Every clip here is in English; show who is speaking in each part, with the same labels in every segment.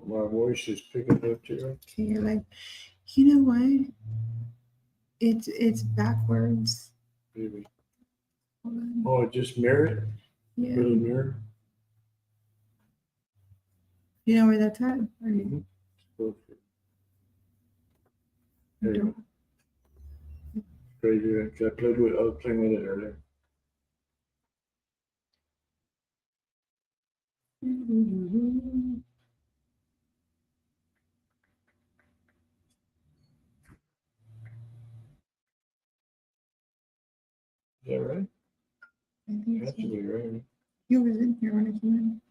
Speaker 1: My voice is picking up too.
Speaker 2: Okay, you're like, you know what? It's backwards.
Speaker 1: Maybe.
Speaker 2: Hold on.
Speaker 1: Oh, it just mirrored?
Speaker 2: Yeah.
Speaker 1: Little mirror?
Speaker 2: You know where that's at? Or you
Speaker 1: Mhm. Perfect. There you
Speaker 2: don't?
Speaker 1: go. Crazy. I was playing with it earlier. Is that right?
Speaker 2: I think
Speaker 1: Has
Speaker 2: so.
Speaker 1: to be right.
Speaker 2: He was in here when I came in.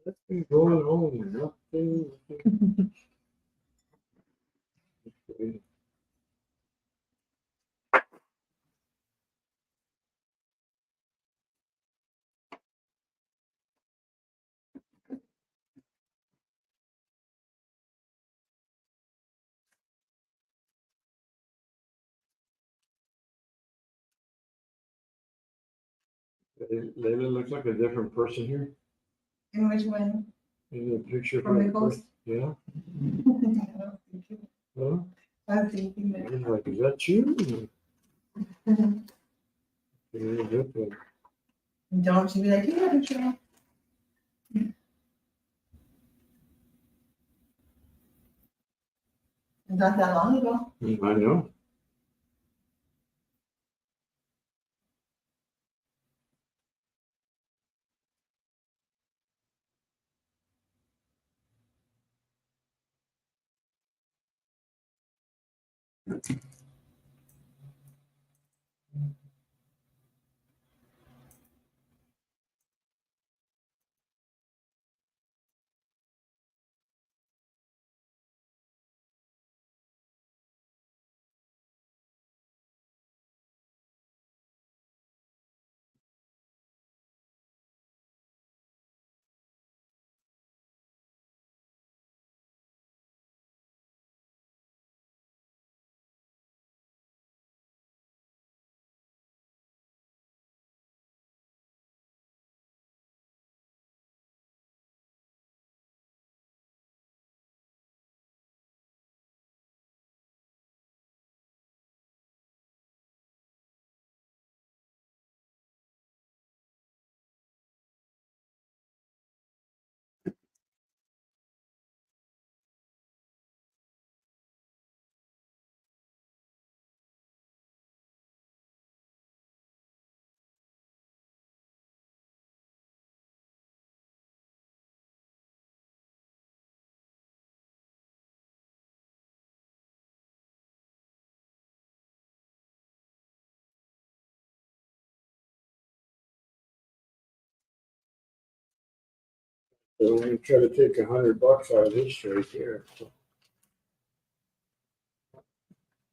Speaker 1: Nothing going on. Nothing. Layla looks like a different person here.
Speaker 2: In which one?
Speaker 1: In the picture
Speaker 2: From
Speaker 1: for
Speaker 2: the post?
Speaker 1: Yeah. Huh?
Speaker 2: I'm thinking
Speaker 1: I was like, is that you?
Speaker 2: that.
Speaker 1: Yeah, different.
Speaker 2: Don't you be like, yeah, picture. Not that long ago.
Speaker 1: I know. So I'm gonna try to take $100 out of this right here.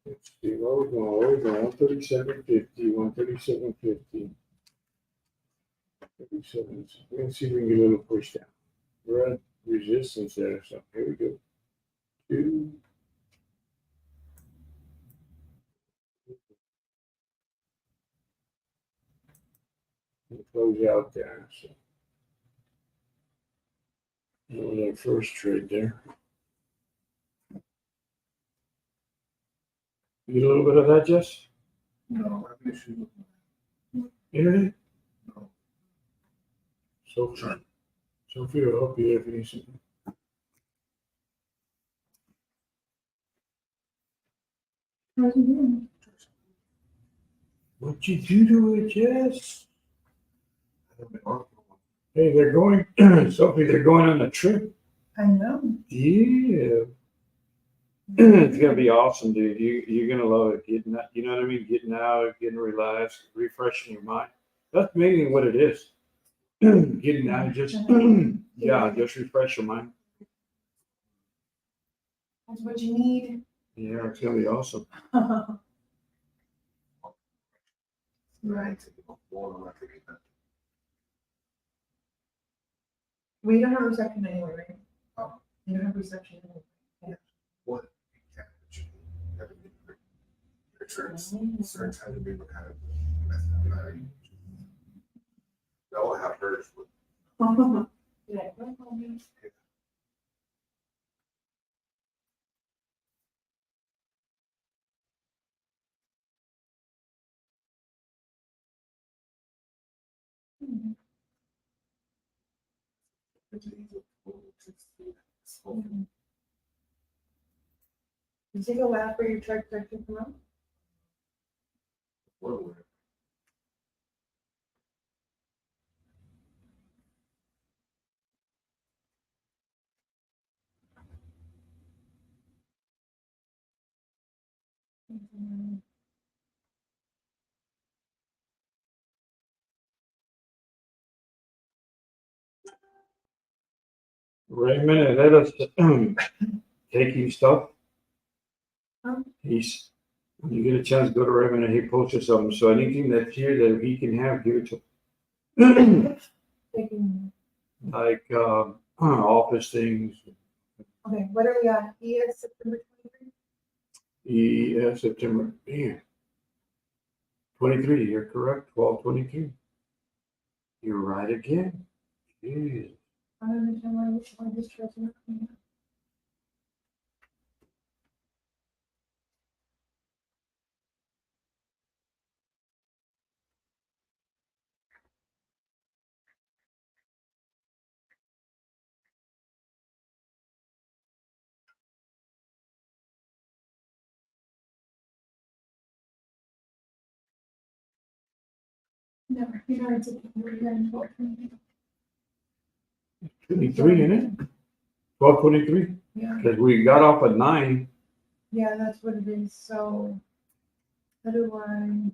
Speaker 1: Let's see, what we're going, 137.50, 137.50. 37. Let's see if we can get a little push down. We're at resistance there, so here we go. Two. And close out there. So that was our first trade there. You get a little bit of that, Jess?
Speaker 3: No, I have an issue with
Speaker 1: Internet?
Speaker 3: no.
Speaker 1: Sophie will help you if you need something.
Speaker 2: How's it doing?
Speaker 1: What'd you do to it, Jess?
Speaker 3: I have an article.
Speaker 1: Hey, they're going, Sophie, they're going on a trip.
Speaker 2: I know.
Speaker 1: Yeah. It's gonna be awesome, dude. You're gonna love it. Getting out, you know what I mean? Getting out, getting relaxed, refreshing your mind. That's mainly what it is. Getting out, just yeah, just refresh your mind.
Speaker 2: That's what you need.
Speaker 1: Yeah, it's gonna be awesome.
Speaker 2: Right.
Speaker 3: More than likely get that.
Speaker 2: We don't have reception anyway, right? Oh, you don't have reception anyway.
Speaker 3: What? Yeah, but you have to be your certain time to be able to have it. They all have hers with
Speaker 2: Yeah. You take a lap for your truck to come out?
Speaker 3: what.
Speaker 1: Raymond, let us take his stuff.
Speaker 2: Huh?
Speaker 1: He's when you get a chance, go to Raymond and he posted something. So anything that's here that he can have, give it to him.
Speaker 2: Taking,
Speaker 1: Like office things.
Speaker 2: okay, what are we on? ES September 23?
Speaker 1: September, yeah. 23, you're correct, 12/23. You're right again. Jeez.
Speaker 2: I don't understand why which one this truck's not coming out. No, you know, it's a, we're getting 12.
Speaker 1: 23, isn't it? 12/23?
Speaker 2: Yeah,
Speaker 1: Because we got off at 9.
Speaker 2: yeah, that's what it is. So, how do I,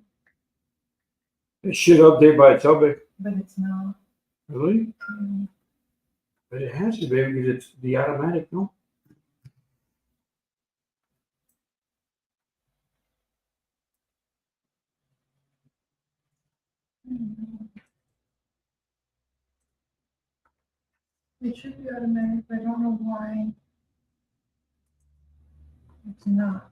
Speaker 1: It should update by itself,
Speaker 2: but it's not.
Speaker 1: really?
Speaker 2: Mm,
Speaker 1: But it has to be because it's the automatic, no?
Speaker 2: mm. It should be automatic, but I don't know why it's not.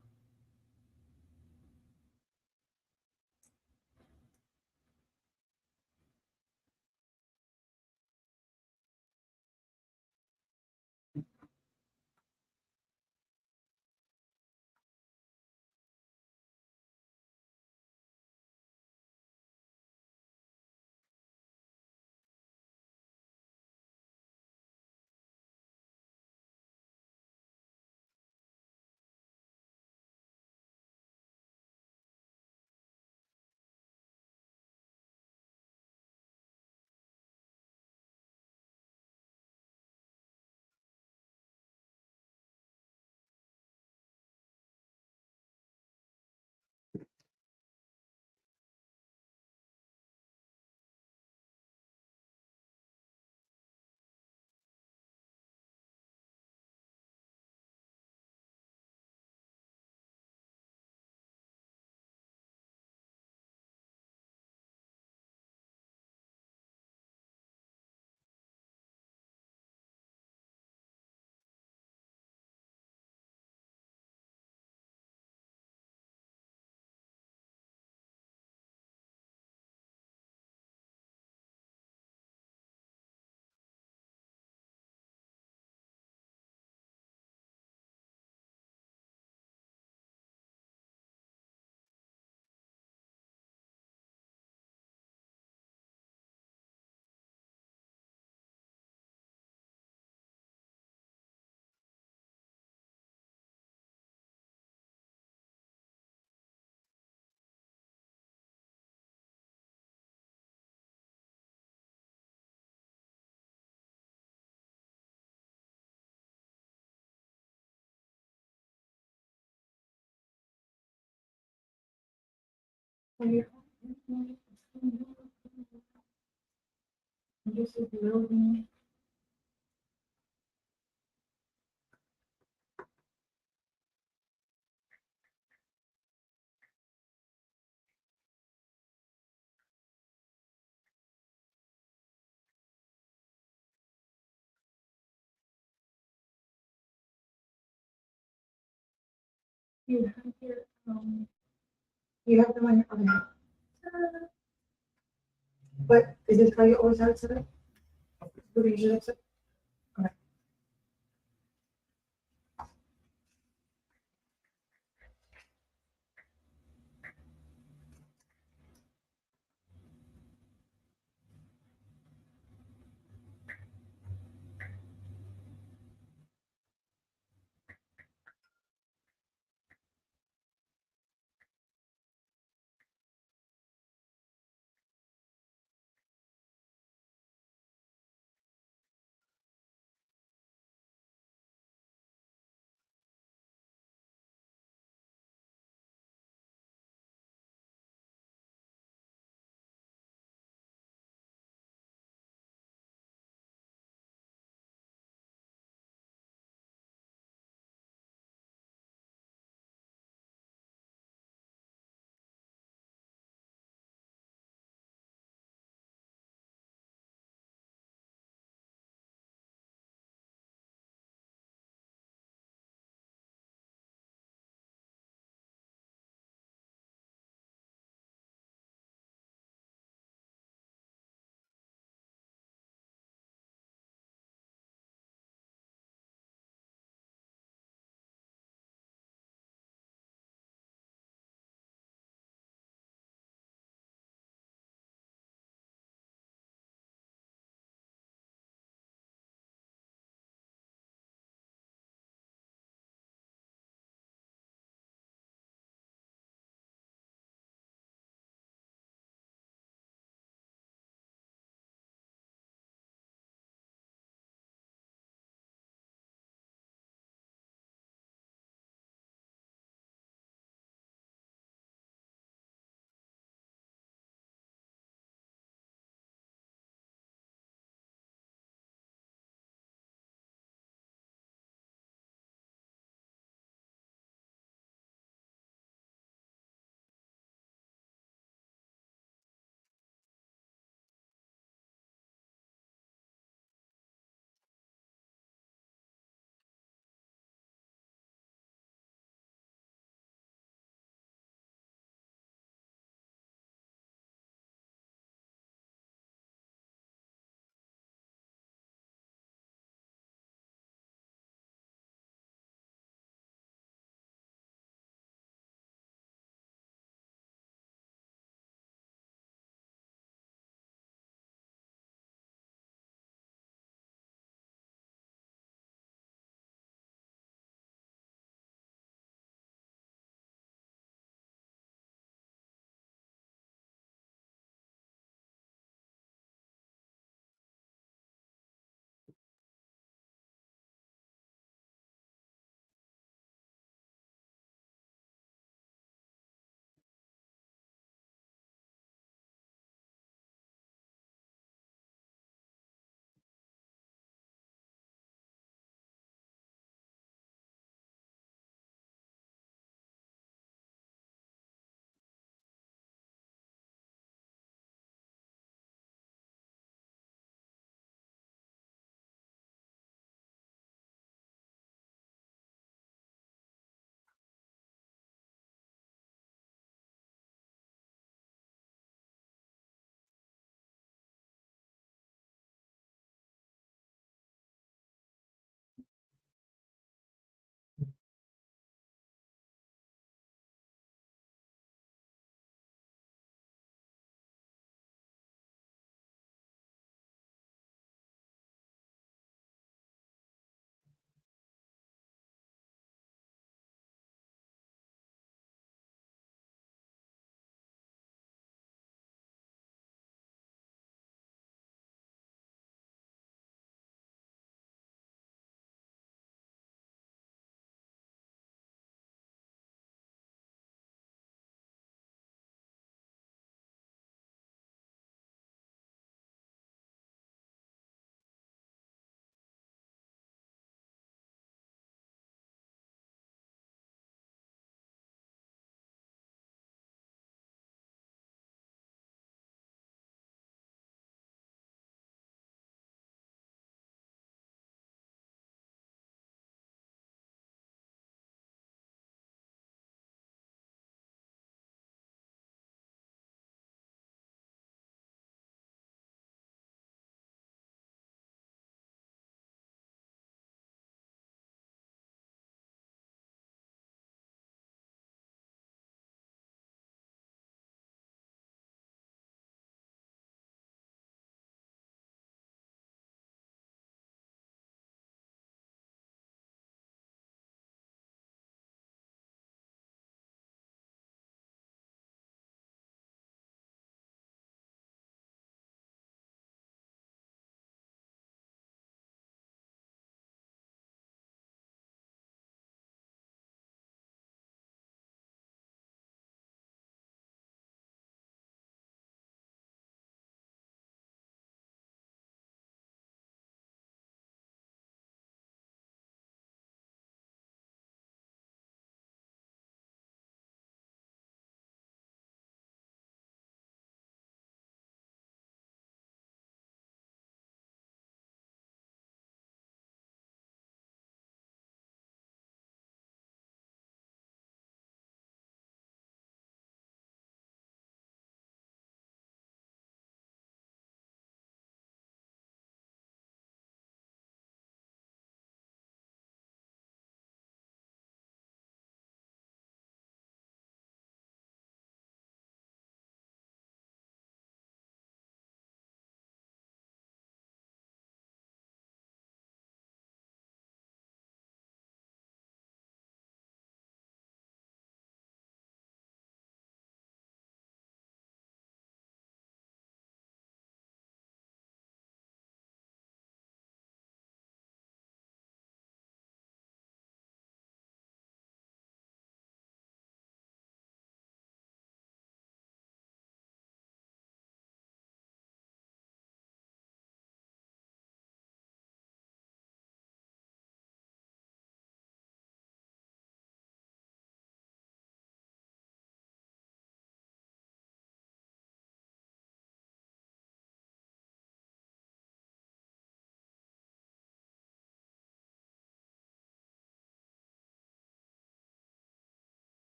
Speaker 2: You have your, you have the one, okay. But is this how you always have it set up? What do you usually set? Okay.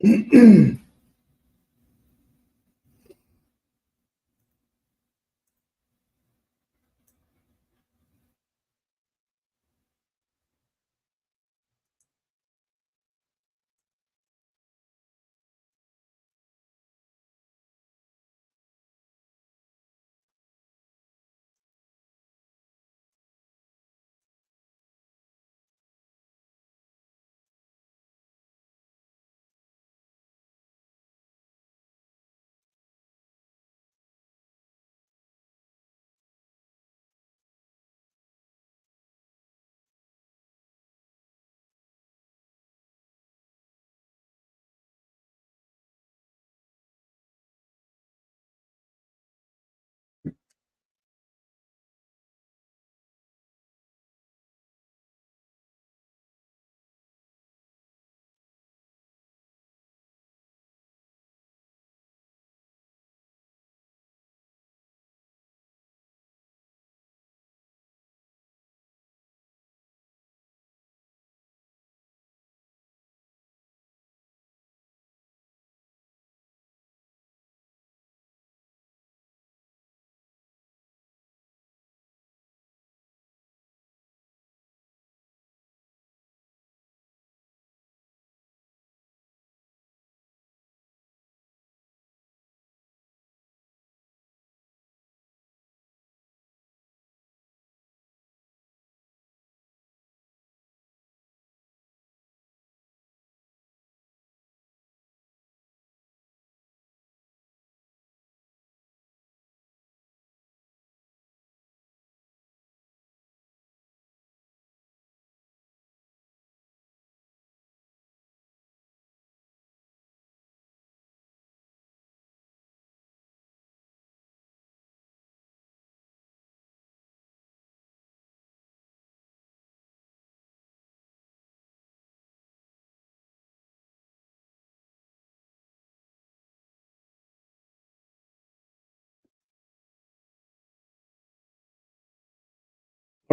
Speaker 1: All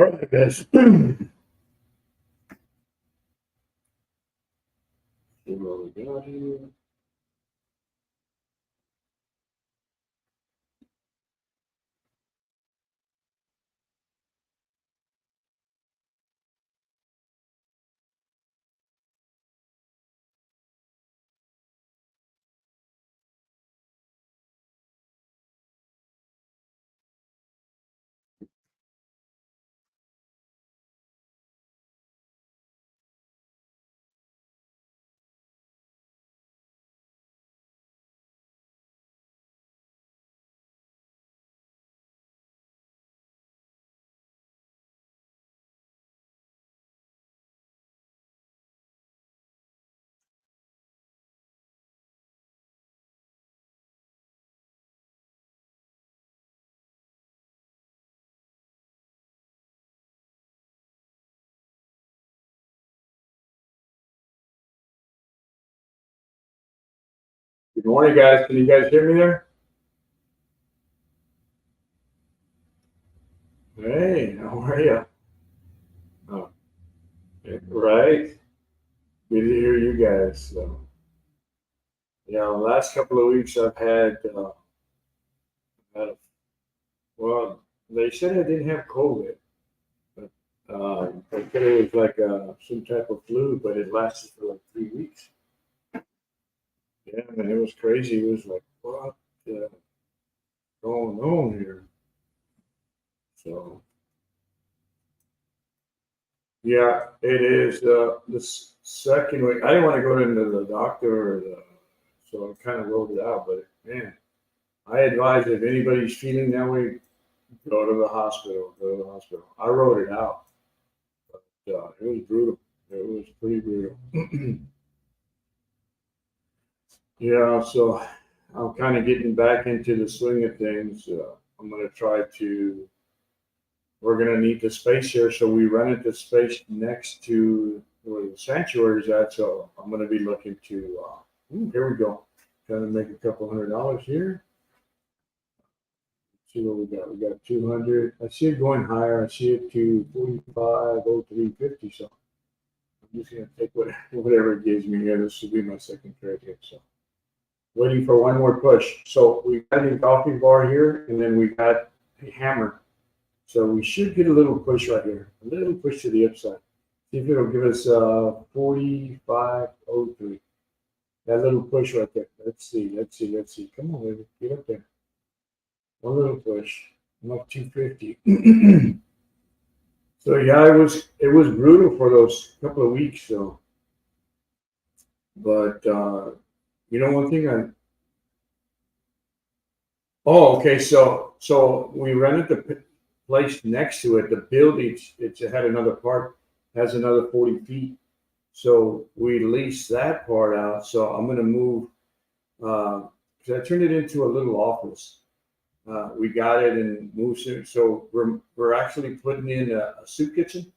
Speaker 1: right, guys. See what we got here. Good morning, guys. Can you guys hear me there? Hey, how are you? Oh, right. Good to hear you guys. So, yeah, the last couple of weeks I've had a, well, they said I didn't have COVID, but they said it was like some type of flu, but it lasted for like 3 weeks. Yeah, man, it was crazy. It was like, what going on here? So, yeah, it is second week. I didn't want to go into the doctor, so I kind of rolled it out. But man, I advise if anybody's feeling that way, go to the hospital. Go to the hospital. I wrote it out. It was brutal. It was pretty brutal. Yeah, so I'm kind of getting back into the swing of things. I'm going to try to. We're going to need the space here, so we rented the space next to where the sanctuary is at. So I'm going to be looking to. Here we go. Trying to make a couple $100 here. See what we got. We got 200. I see it going higher. I see it to 45, 0350. So I'm just gonna take whatever it gives me. Yeah, this will be my second trip here, so. Waiting for one more push. So we got a coffee bar here, and then we got a hammer. So we should get a little push right here, a little push to the upside. See if it'll give us 4503. That little push right there. Let's see. Come on, baby, get up there. One little push. I'm up 250. So yeah, it was brutal for those couple of weeks. So, but one thing oh, okay. So we rented the place next to it. The building it had another part, has another 40 feet. So we leased that part out. So I'm gonna move because I turned it into a little office. We got it and moved it. So we're actually putting in a soup kitchen.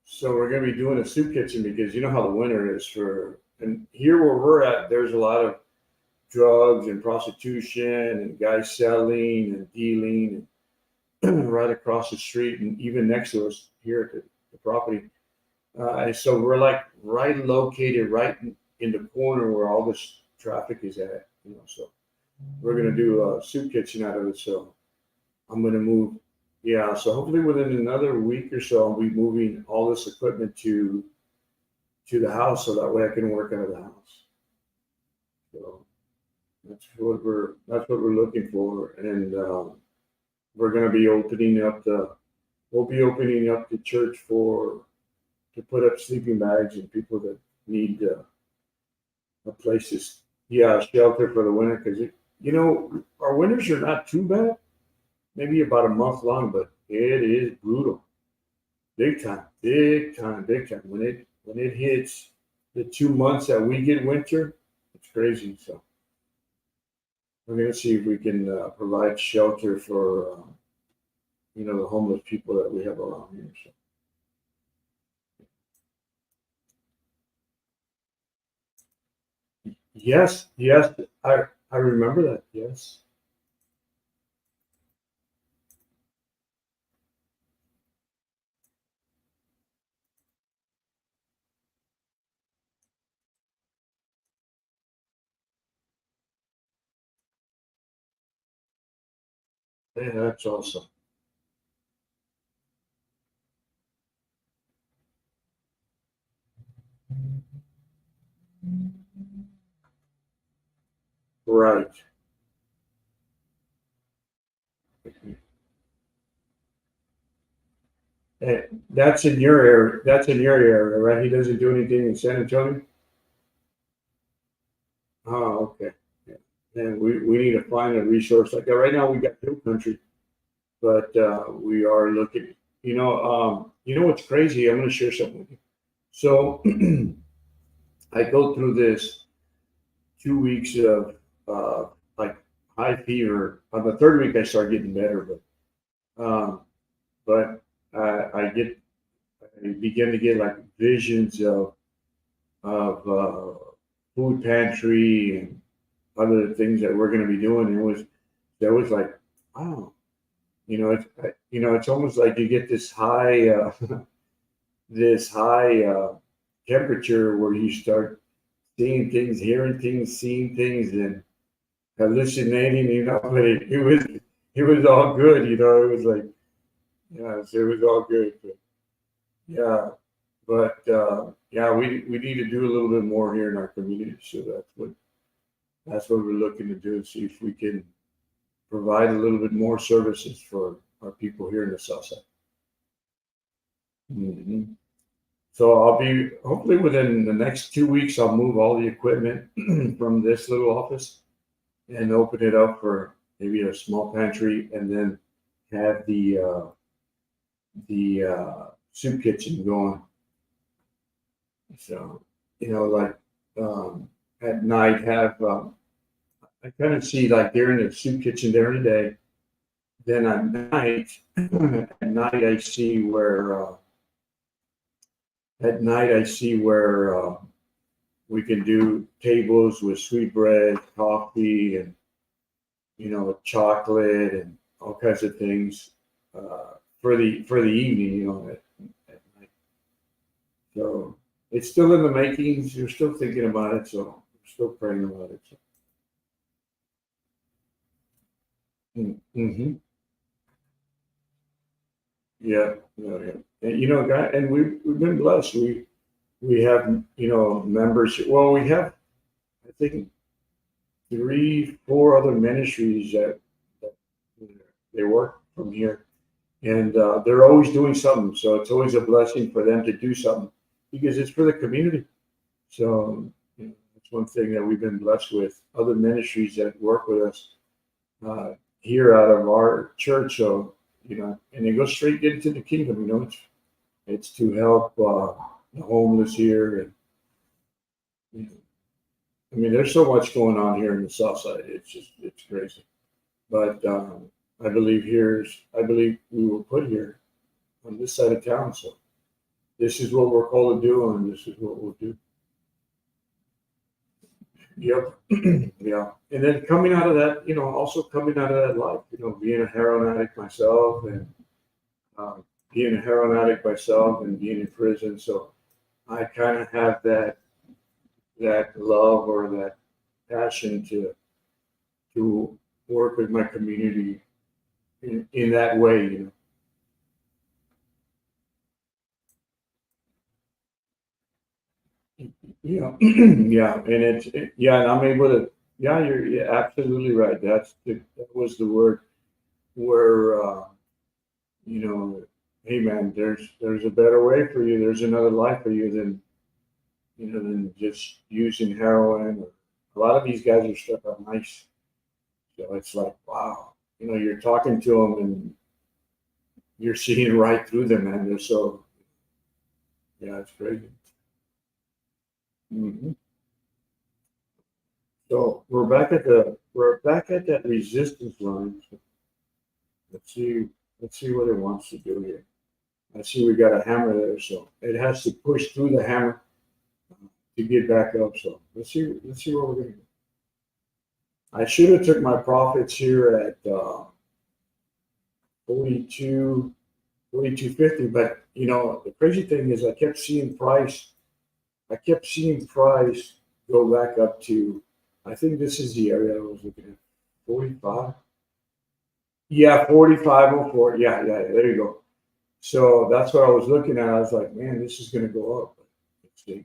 Speaker 1: So we're gonna be doing a soup kitchen because you know how the winter is and here where we're at, there's a lot of drugs and prostitution and guys selling and dealing and right across the street and even next to us here at the property. So we're like right located right in the corner where all this traffic is at, so we're going to do a soup kitchen out of it. So I'm going to move. Yeah. So hopefully within another week or so, I'll be moving all this equipment to the house. So that way I can work out of the house. So that's what we're looking for. And, we're going to be opening up the church to put up sleeping bags and people that need a place shelter for the winter. Because our winters are not too bad, maybe about a month long, but it is brutal, big time. When it hits the 2 months that we get winter, it's crazy. So we're gonna see if we can provide shelter for the homeless people that we have around here. So. Yes, I remember that. Yes. Yeah, that's awesome. Right. That's in your area. That's in your area, right? He doesn't do anything in San Antonio. Oh, okay. Yeah. And we need to find a resource like that. Right now, we got Hill Country, but we are looking. What's crazy? I'm going to share something with you. So I go through this 2 weeks of like high fever. On the third week, I start getting better, but I begin to get like visions of food pantry and other things that we're going to be doing. And there was like, wow, it's almost like you get this high temperature where you start seeing things, hearing things, seeing things, and hallucinating. But it was all good. It was like, yeah, so it was all good. But yeah, but we need to do a little bit more here in our community. So that's what we're looking to do. See if we can provide a little bit more services for our people here in the South Side. Mm-hmm. So I'll be hopefully within the next 2 weeks. I'll move all the equipment from this little office and open it up for maybe a small pantry, and then have the soup kitchen going. So like at night have I kind of see like they're in the soup kitchen during the day. Then at night I see where we can do tables with sweet bread, coffee, and chocolate and all kinds of things for the evening. At night. So it's still in the makings. You're still thinking about it. So we're still praying about it. So. Mm-hmm. Yeah, yeah, yeah. And guy, and we've been blessed. We have members. Well, we have I think three, four other ministries that they work from here, and they're always doing something. So it's always a blessing for them to do something because it's for the community. So that's one thing that we've been blessed with. Other ministries that work with us uh, here out of our church. So and they go straight into the kingdom. It's to help the homeless here, and you know, I mean, there's so much going on here in the South Side. It's crazy. But I believe we were put here on this side of town. So this is what we're called to do, and this is what we'll do. Yep. Yeah. And then coming out of that, also coming out of that life, being a heroin addict myself, and being a heroin addict myself and being in prison. So I kind of have that love or that passion to work with my community in that way. Yeah, yeah, and and I'm able to. Yeah, you're absolutely right. That was the word where hey man, there's a better way for you. There's another life for you than just using heroin. A lot of these guys are stuck on ice, so it's like wow. You're talking to them and you're seeing right through them, man. They're so yeah, it's crazy. Hmm. So we're back at that resistance line. So let's see let's see what it wants to do here. I see we got a hammer there, so it has to push through the hammer to get back up. So let's see what we're gonna do. I should have took my profits here at 42, 42.50, but the crazy thing is I kept seeing price go back up to, I think this is the area I was looking at, 45. Yeah, 45.04. Yeah, yeah, there you go. So that's what I was looking at. I was like, man, this is going to go up. Let's see.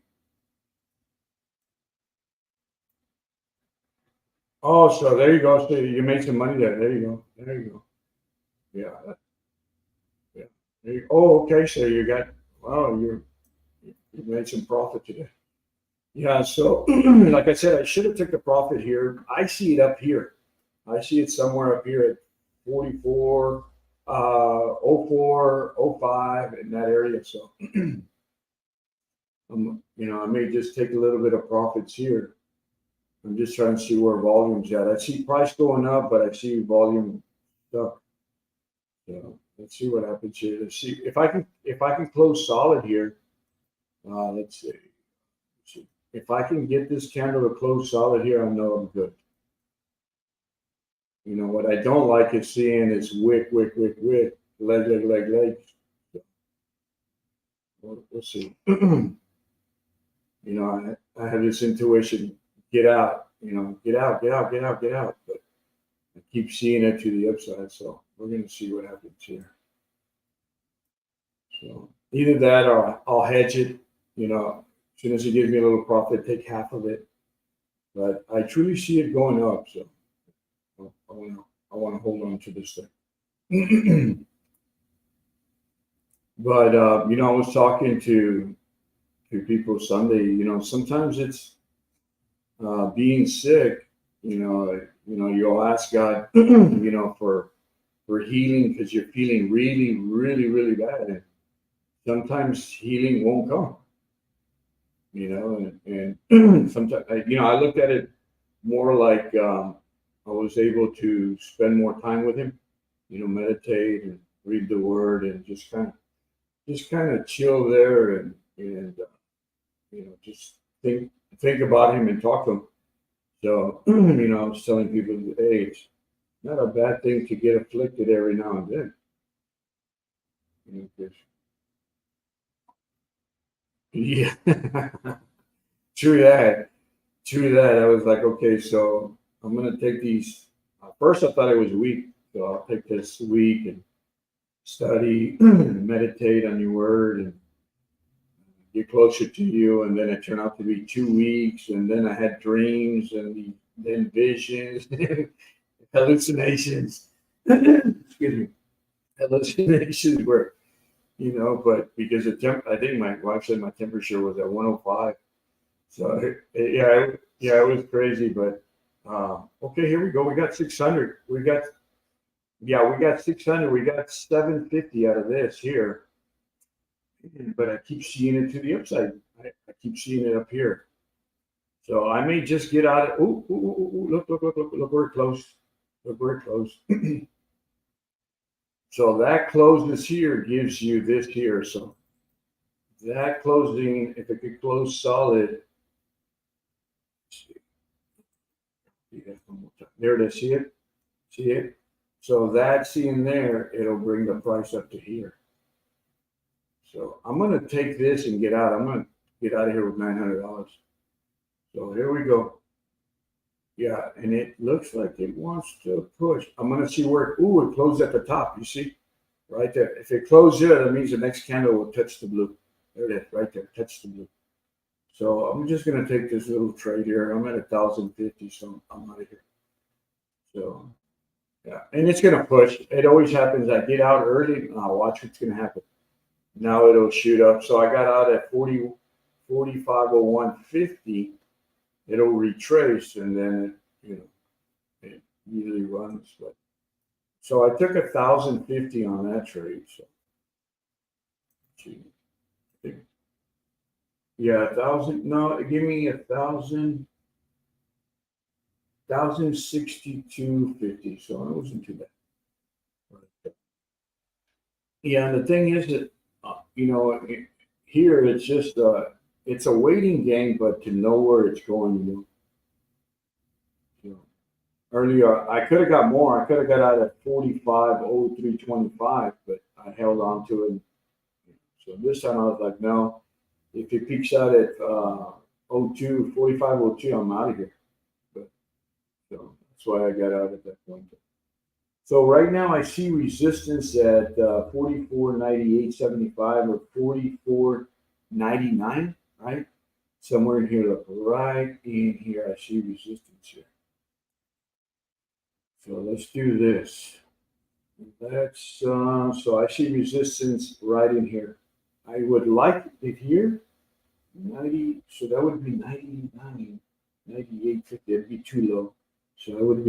Speaker 1: Oh, so there you go. So you made some money there. There you go. There you go. Yeah, yeah. Oh, okay. So wow, you made some profit today. Yeah. So, like I said, I should have took the profit here. I see it up here. I see it somewhere up here at 44, oh 04, oh 05 in that area. So, I may just take a little bit of profits here. I'm just trying to see where volume's at. I see price going up, but I see volume stuck. So let's see what happens here. Let's see if I can close solid here. Let's see. If I can get this candle to close solid here, I know I'm good. What I don't like is seeing is wick, wick, wick, wick, leg, leg, leg, leg. We'll see. I have this intuition, get out, get out, get out, get out, get out. But I keep seeing it to the upside. So we're going to see what happens here. So either that or I'll hedge it, as soon as it gives me a little profit, take half of it. But I truly see it going up. So I want to hold on to this thing. But I was talking to people Sunday. Sometimes it's being sick. You'll ask God, for healing because you're feeling really, really, really bad, and sometimes healing won't come. And sometimes I looked at it more like I was able to spend more time with Him. Meditate and read the Word and just kind of chill there and just think about Him and talk to Him. So I was telling people, hey, it's not a bad thing to get afflicted every now and then. 'Cause Yeah. True that. True that. I was like, okay, so I'm gonna take these. First, I thought it was a week, so I'll take this week and study, meditate on your word, and get closer to you. And then it turned out to be 2 weeks, and then I had dreams and then visions, hallucinations. Excuse me, hallucinations were, but because I think my wife said my temperature was at 105. So yeah, it was crazy. But okay, here we go. We got 600. We got 600. We got 750 out of this here. But I keep seeing it to the upside. I keep seeing it up here. So I may just get out of. Look where it closed. Look where it closed. So that closes here gives you this here. So that closing, if it could close solid. There it is. See it? See it? So that seeing there, it'll bring the price up to here. So I'm going to take this and get out. I'm going to get out of here with $900. So here we go. Yeah, and it looks like it wants to push. I'm going to see where, it closed at the top. You see? Right there. If it closed there, that means the next candle will touch the blue. There it is, right there. Touch the blue. So I'm just going to take this little trade here. I'm at 1,050, so I'm out of here. So, yeah. And it's going to push. It always happens. I get out early, and I'll watch what's going to happen. Now it'll shoot up. So I got out at 45.01.50. It'll retrace, and then it usually runs. But so I took 1,050 on that trade. So yeah, 1,000. No, give me 1,062.50. So it wasn't too bad. Yeah, and the thing is that here it's just it's a waiting game, but to know where it's going. Earlier I could have got more. I could have got out at 45.03.25, but I held on to it. So this time I was like, no. If it peaks out at 45.02, I'm out of here. But so that's why I got out at that point. So right now I see resistance at 44.98.75 or 44.99, right? Somewhere in here, look, right in here, I see resistance here. So let's do this. That's so I see resistance right in here. I would like it here, 90. So that would be 99, 98.50. That'd be too low. So I would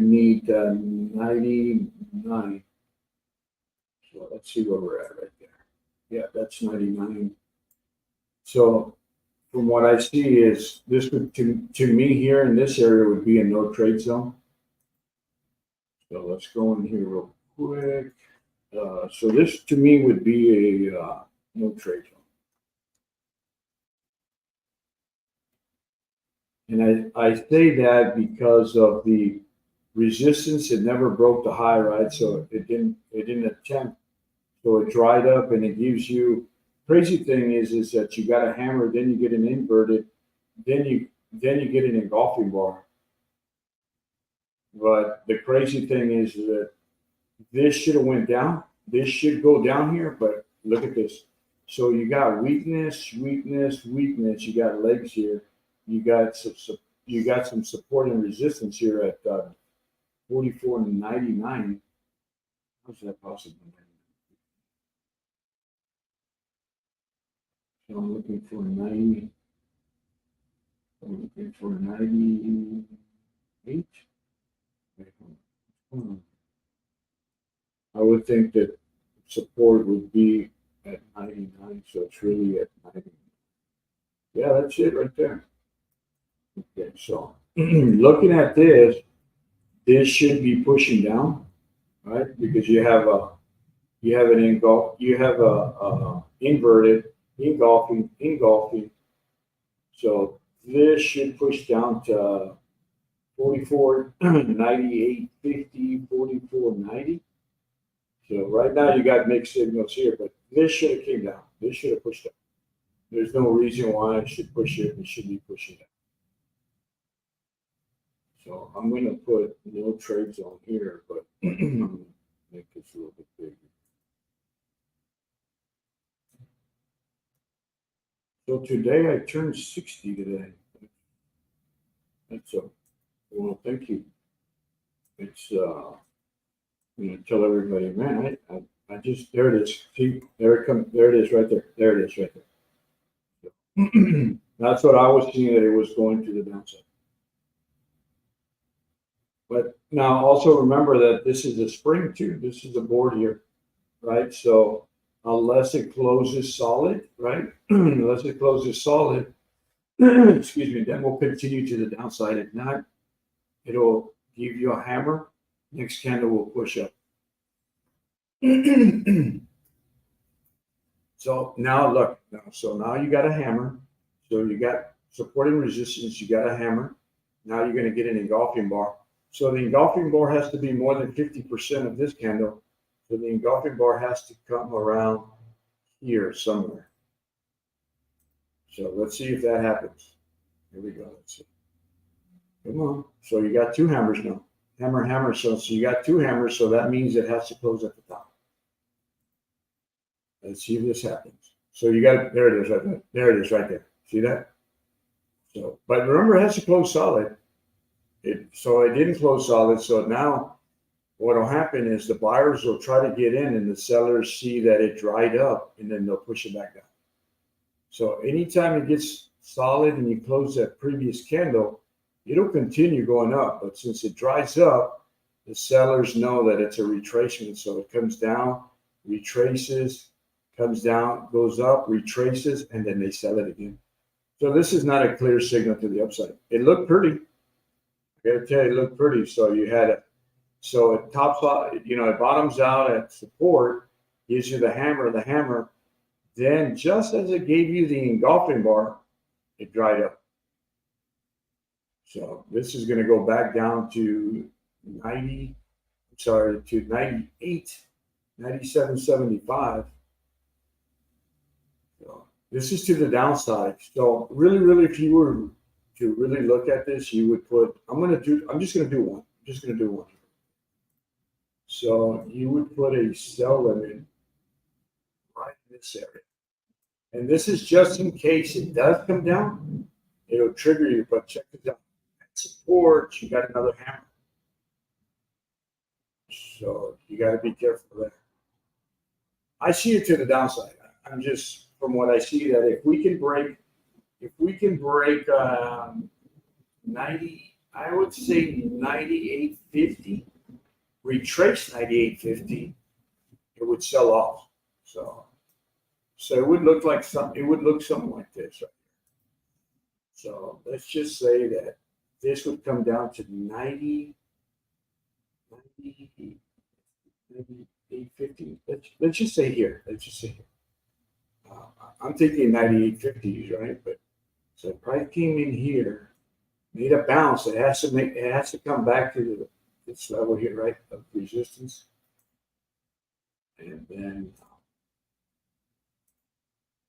Speaker 1: need 99. So let's see where we're at right there. Yeah, that's 99. So from what I see is this would to me here in this area would be a no trade zone. So let's go in here real quick. So this to me would be a no trade zone. And I say that because of the resistance. It never broke the high, right? So it didn't attempt. So it dried up, and it gives you. Crazy thing is that you got a hammer, then you get an inverted, then you get an engulfing bar. But the crazy thing is that this should have went down. This should go down here, but look at this. So you got weakness, weakness, weakness. You got legs here. You got some support and resistance here at 44.99. How's that possible? So I'm looking for 90. I'm looking for 98. I would think that support would be at 99, so it's really at 90. Yeah, that's it right there. Okay, so looking at this should be pushing down, right? Because you have an inverted engulfing. So this should push down to 44.98.50, 44.90. So right now you got mixed signals here, but this should have came down. This should have pushed up. There's no reason why I should push it. It should be pushing it. So I'm going to put no trades on here, but I'm gonna make this a little bit bigger. So today I turned 60 today. That's a, well, thank you. It's, I'm going to tell everybody, man, I just, there it is. See, there it comes, there it is right there. There it is right there. That's what I was seeing, that it was going to the downside. But now also remember that this is a spring too. This is a board here, right? So unless it closes solid, right? Unless it closes solid, excuse me, then we'll continue to the downside. If not, it'll give you a hammer. Next candle will push up. So now look, so now you got a hammer. So you got support and resistance, you got a hammer. Now you're going to get an engulfing bar. So the engulfing bar has to be more than 50% of this candle. So the engulfing bar has to come around here somewhere. So let's see if that happens. Here we go. Let's see. Come on. So you got two hammers now. Hammer, hammer. So you got two hammers. So that means it has to close at the top. Let's see if this happens. So you got it. There it is right there. There it is right there. See that? So, but remember, it has to close solid. So it didn't close solid. So now what will happen is the buyers will try to get in and the sellers see that it dried up and then they'll push it back down. So anytime it gets solid and you close that previous candle, it'll continue going up. But since it dries up, the sellers know that it's a retracement. So it comes down, retraces, comes down, goes up, retraces, and then they sell it again. So this is not a clear signal to the upside. It looked pretty. I gotta tell you, it looked pretty. So you had it. So it tops out, it bottoms out at support, gives you the hammer. Then just as it gave you the engulfing bar, it dried up. So this is going to go back down to 98, 97.75. So this is to the downside. So really, if you were to really look at this, you would put, I'm just going to do one. So you would put a sell limit right in this area. And this is just in case it does come down, it'll trigger you, but check this out. At support, you got another hammer. So you got to be careful there. I see it to the downside. I'm just, from what I see, that if we can break 90, I would say 98.50, retrace 98.50, it would sell off. So it would look like something like this right here. So let's just say that this would come down to 98.50. Let's just say here. I'm thinking 98.50s, right? But so price came in here, made a bounce. It has to come back to this level here, right, of resistance, and then.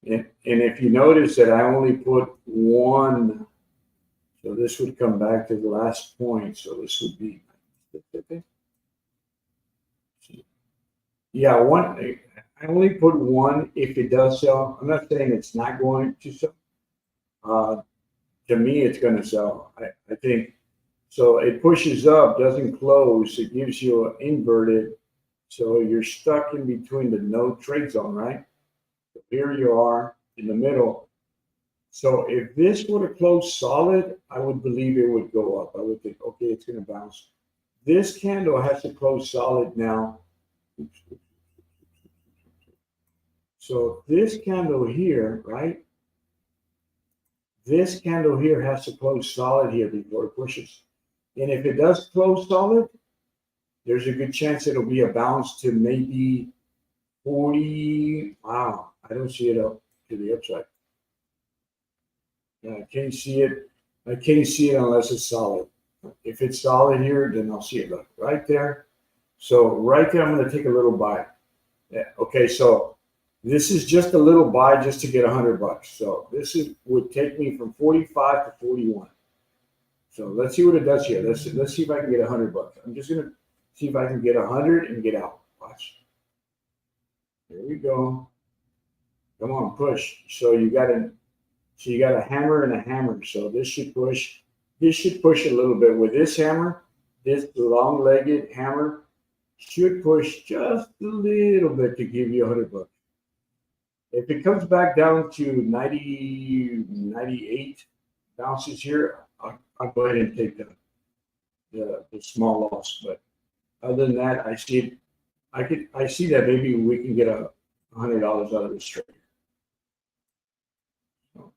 Speaker 1: And if you notice that I only put one, so this would come back to the last point. So this would be, yeah, one. I only put one if it does sell. I'm not saying it's not going to sell. To me, it's going to sell. I think so. It pushes up, doesn't close. It gives you an inverted. So you're stuck in between the no trade zone, right? Here you are in the middle. So if this were to close solid, I would believe it would go up. I would think, okay, it's going to bounce. This candle has to close solid now. So this candle here, right? This candle here has to close solid here before it pushes. And if it does close solid, there's a good chance it'll be a bounce to maybe 40. Wow. I don't see it up to the upside. I can't see it. I can't see it unless it's solid. If it's solid here, then I'll see it. Look, right there. So right there, I'm going to take a little bite. Yeah, okay, so This is just a little buy just to get $100. So this would take me from 45 to 41. So let's see what it does here. Let's see if I can get $100. I'm just gonna see if I can get 100 and get out. Watch. There we go. Come on, push. So you got a hammer and a hammer. So this should push. This should push a little bit with this hammer. This long-legged hammer should push just a little bit to give you $100. If it comes back down to 90, 98 bounces here, I'll go ahead and take the small loss. But other than that, I see that maybe we can get $100 out of this trade. So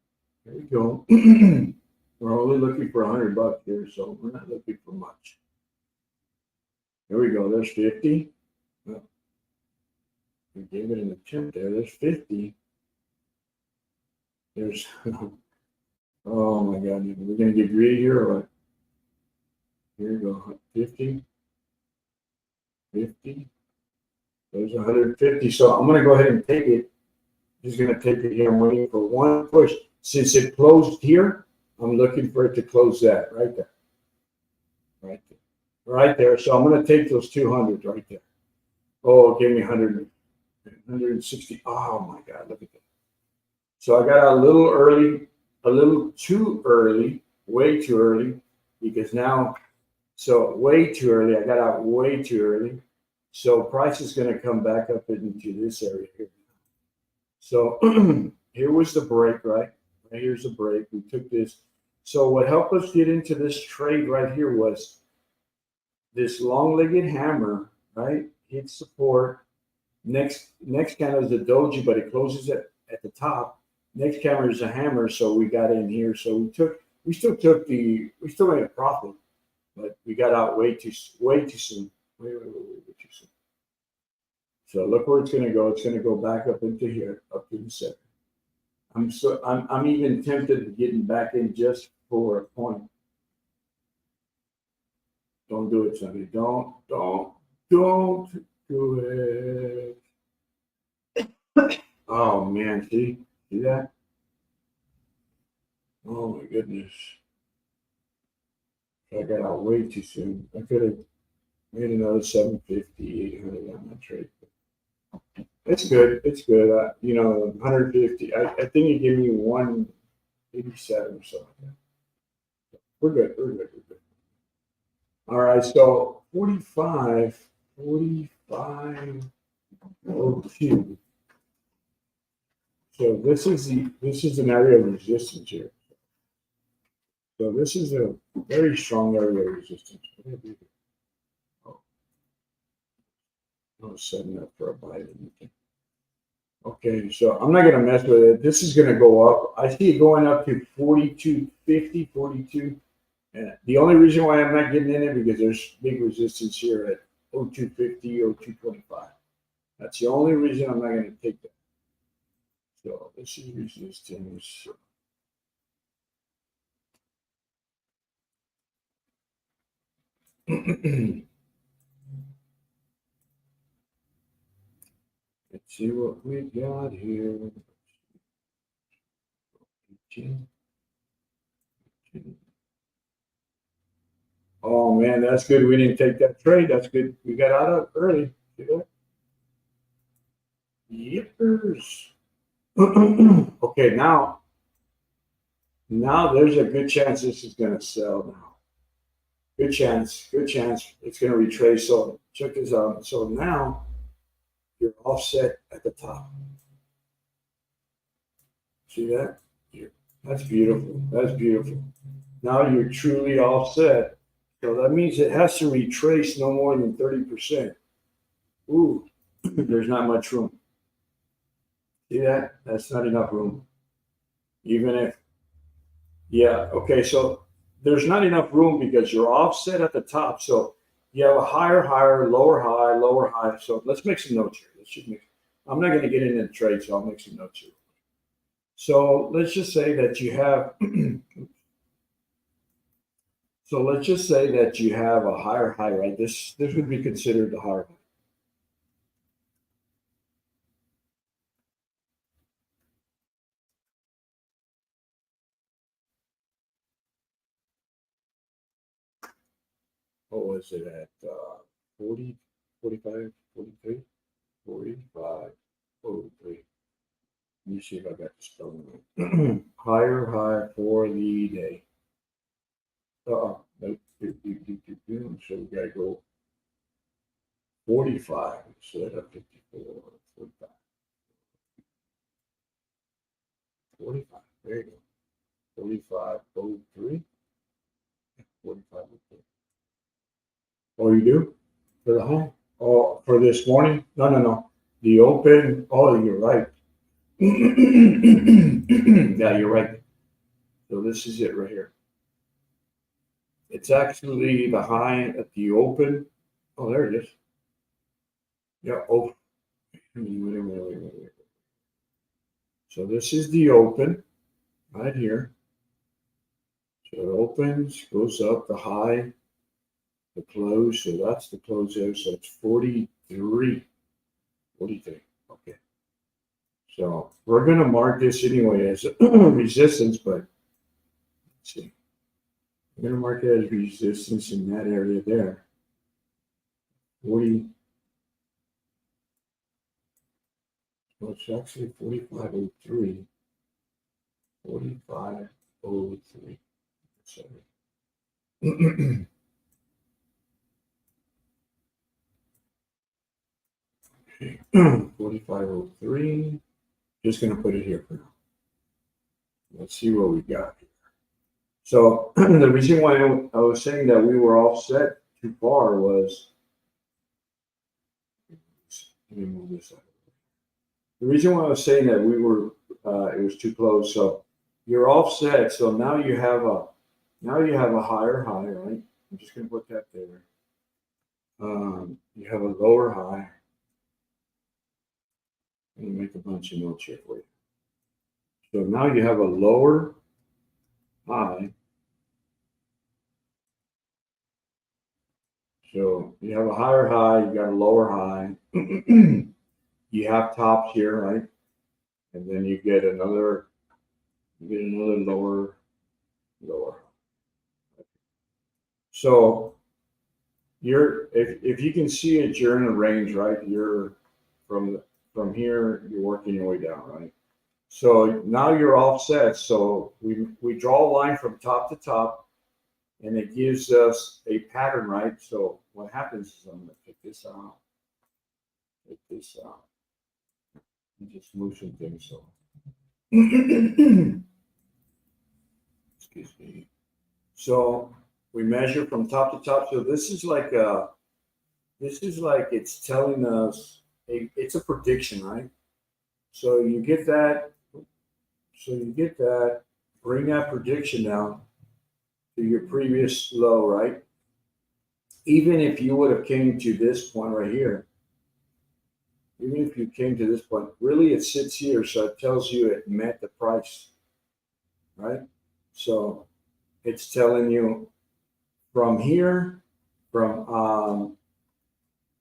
Speaker 1: there we go. We're only looking for $100 here, so we're not looking for much. There we go. There's 50. Well, we gave it an attempt there. There's 50. There's, oh my God, we're going to get greedy here or what? Here we go. 50. 50. There's 150. So I'm going to go ahead and take it. Just going to take it here. I'm waiting for one push. Since it closed here, I'm looking for it to close that right there. Right there. Right there. So I'm going to take those 200 right there. Oh, it gave me 160. Oh my God, look at that. So I got a little early, a little too early, way too early, because now, so way too early. I got out way too early. So price is going to come back up into this area here. So here was the break, right? Right here's the break. We took this. So what helped us get into this trade right here was this long-legged hammer, right? Hit support. Next candle is a doji, but it closes at the top. Next candle is a hammer, so we got in here. So we still made a profit, but we got out way too soon. Way too soon. So look where it's going to go. It's going to go back up into here, up to the center. I'm even tempted to getting back in just for a point. Don't do it, Sonny. Don't do it. Oh man, see that? Oh my goodness. I got out way too soon. I could have made another 750, 800 on that trade. It's good. It's good. 150. I think you gave me 187 or something like that. We're good. We're good. All right. So 45. Oh, so this is an area of resistance here. So this is a very strong area of resistance. Oh, I was setting up for a buy. Okay, so I'm not going to mess with it. This is going to go up. I see it going up to 42.50, 42. And the only reason why I'm not getting in it because there's big resistance here at 0250, 0225. That's the only reason I'm not going to take that. So this is resistance. Let's see what we got here. Oh man, that's good. We didn't take that trade. That's good. We got out of early. See that? Yippers. Okay, now there's a good chance this is going to sell now. Good chance it's going to retrace. So check this out. So now you're offset at the top. See that? That's beautiful. That's beautiful. Now you're truly offset. So that means it has to retrace no more than 30%. Ooh, there's not much room. See that? That's not enough room. Even if, yeah, okay, so there's not enough room because you're offset at the top. So you have a higher, lower high. So let's make some notes here. I'm not going to get into the trade, so I'll make some notes here. So let's just say that you have, a higher high, right? This would be considered the higher high. what was it at, 40, 45, 43, 45, 43. Let me see if I got the spelling right. Higher high for the day. Nope. So we gotta go 45 instead of 54, 45. 45, there you go. 45.03. 45.03. Oh, you do? For the home? Oh, for this morning? No. The open, oh, you're right. Yeah, you're right. So this is it right here. It's actually the high at the open. Oh, there it is. Yeah, oh. Wait. So this is the open right here. So it opens, goes up the high, the close. So that's the close there. So it's 43. 43. Okay. So we're going to mark this anyway as resistance, but let's see. We're going to mark it as resistance in that area there. 40. Well, it's actually 45.03. 45.03. Sorry. 45.03. Just going to put it here for now. Let's see what we got here. So the reason why I was saying that we were offset too far was, let me move this out. The reason why I was saying that we were, it was too close. So you're offset. So now you have a higher high, right? I'm just going to put that there. You have a lower high. Let me make a bunch of notes here for you. So now you have a lower high. So you have a higher high, you got a lower high. You have tops here, right? And then you get another lower. So if you can see it, you're in a range, right? You're from here, you're working your way down, right? So now you're offset. So we draw a line from top to top, and it gives us a pattern, right? So what happens is I'm going to take this out, and just move some things. So excuse me. So we measure from top to top. So this is like it's telling us it's a prediction, right? So you get that. Bring that prediction down to your previous low, right? Even if you would have came to this point right here, even if you came to this point, really it sits here, so it tells you it met the price, right? So it's telling you from here,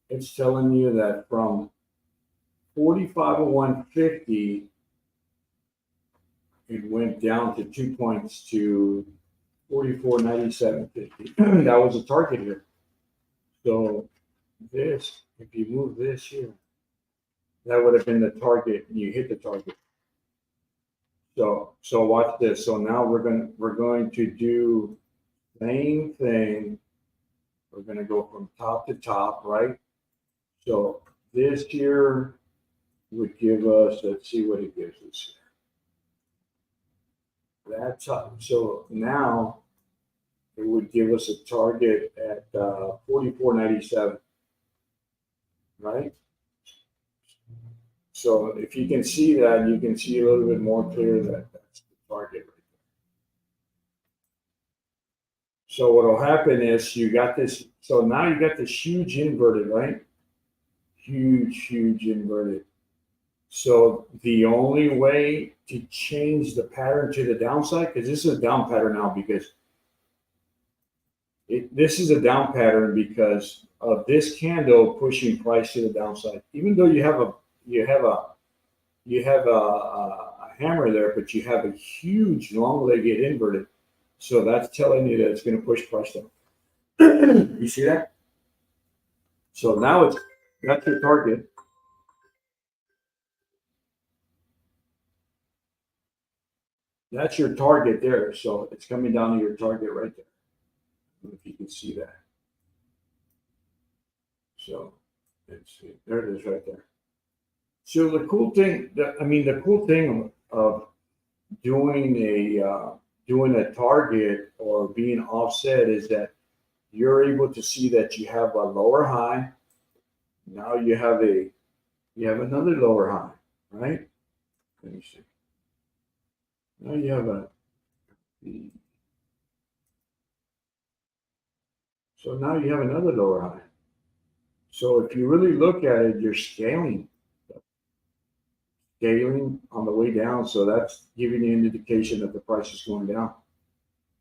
Speaker 1: it's telling you that from 45.0150, it went down to 2 points to 44.9750. That was a target here. So this, if you move this here, that would have been the target, and you hit the target. So watch this. So now we're going to do same thing. We're going to go from top to top, right? So this here would give us, let's see what it gives us. That's up. So now it would give us a target at 44.97, right? So if you can see that, you can see a little bit more clear that that's the target right there. So what will happen is you got this. So now you got this huge inverted, right? Huge inverted. So the only way to change the pattern to the downside, because this is a down pattern now, because this is a down pattern because of this candle pushing price to the downside. Even though you have a hammer there, but you have a huge long-legged inverted. So that's telling you that it's going to push price down. You see that? So now that's your target. That's your target there. So it's coming down to your target right there. I don't know if you can see that. So let's see. There it is right there. So the cool thing, the cool thing of doing a target or being offset is that you're able to see that you have a lower high. Now you have another lower high, right? Let me see. Now you have so now you have another lower high. So if you really look at it, you're scaling on the way down. So that's giving you an indication that the price is going down.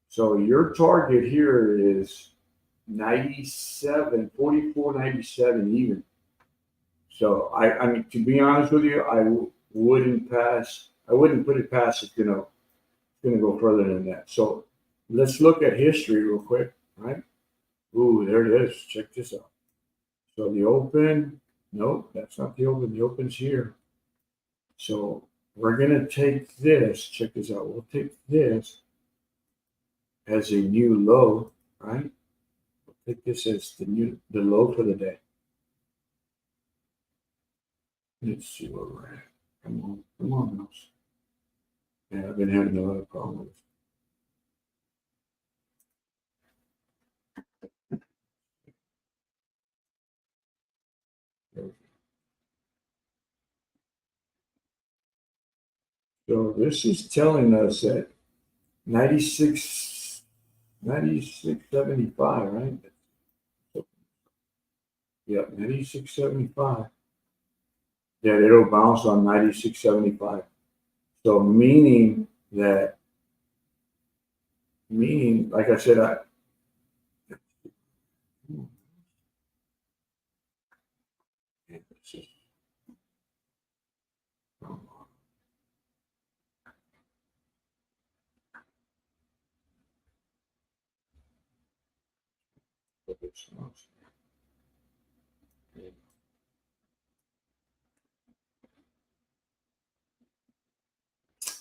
Speaker 1: So your target here is 97, 44.97 even. So I mean, to be honest with you, I wouldn't put it past it's gonna go further than that. So let's look at history real quick, right? Ooh, there it is. Check this out. So the open, nope, that's not the open. The open's here. So we're gonna take this. Check this out. We'll take this as a new low, right? We'll take this as the low for the day. Let's see where we're at. Come on, mouse. Yeah, I've been having a lot of problems. So this is telling us that 96.75, right? Yep, 96.75. That it'll bounce on 96.75. So meaning, like I said,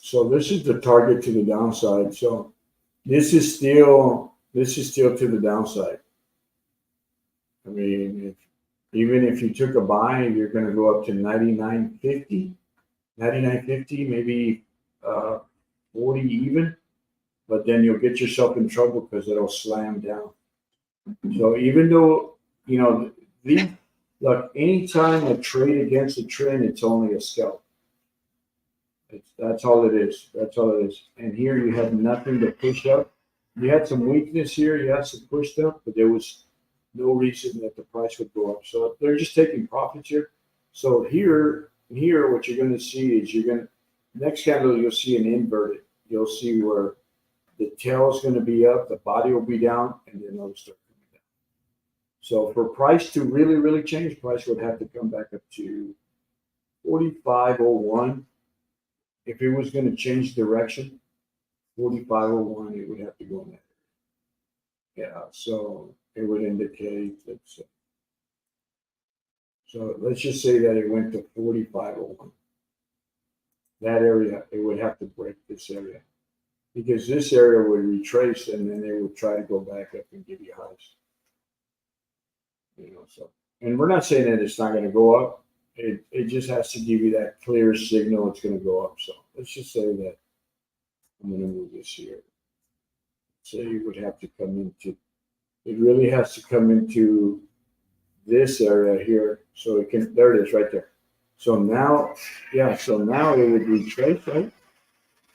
Speaker 1: so this is the target to the downside. So this is still to the downside. I mean, even if you took a buy, you're going to go up to 99.50, maybe 40 even, but then you'll get yourself in trouble because it'll slam down. So even though, look, anytime a trade against a trend, it's only a scalp. That's all it is. That's all it is. And here you have nothing to push up. You had some weakness here. You had some push up, but there was no reason that the price would go up. So they're just taking profits here. So here, what you're going to see is next candle, you'll see an inverted. You'll see where the tail is going to be up, the body will be down, and then it'll start coming down. So for price to really, really change, price would have to come back up to 45.01. If it was going to change direction, 45.01, it would have to go in that. Yeah, so it would indicate that. So let's just say that it went to 45.01. That area, it would have to break this area because this area would retrace and then they would try to go back up and give you highs. So, and we're not saying that it's not going to go up. It just has to give you that clear signal it's going to go up. So let's just say that I'm going to move this here. So you would have to it really has to come into this area here. So there it is right there. So now it would retrace, right?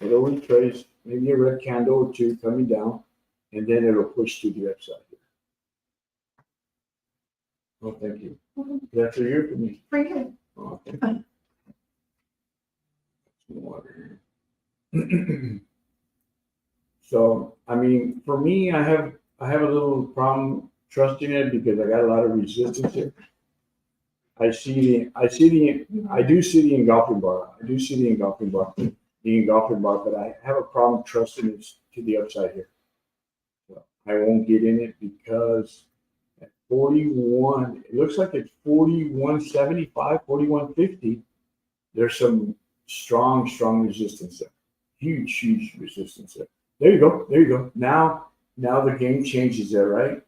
Speaker 1: It'll retrace, maybe a red candle or two coming down, and then it'll push to the upside here. Oh, thank you. That's a year for me.
Speaker 2: For you.
Speaker 1: Oh, thank you. Some water here. So, I mean, for me, I have a little problem trusting it because I got a lot of resistance here. I do see the engulfing bar. But I have a problem trusting it to the upside here. So I won't get in it because at 41, it looks like it's 41.75, 41.50. There's some strong resistance there. Huge resistance there. There you go. There you go. Now the game changes there, right?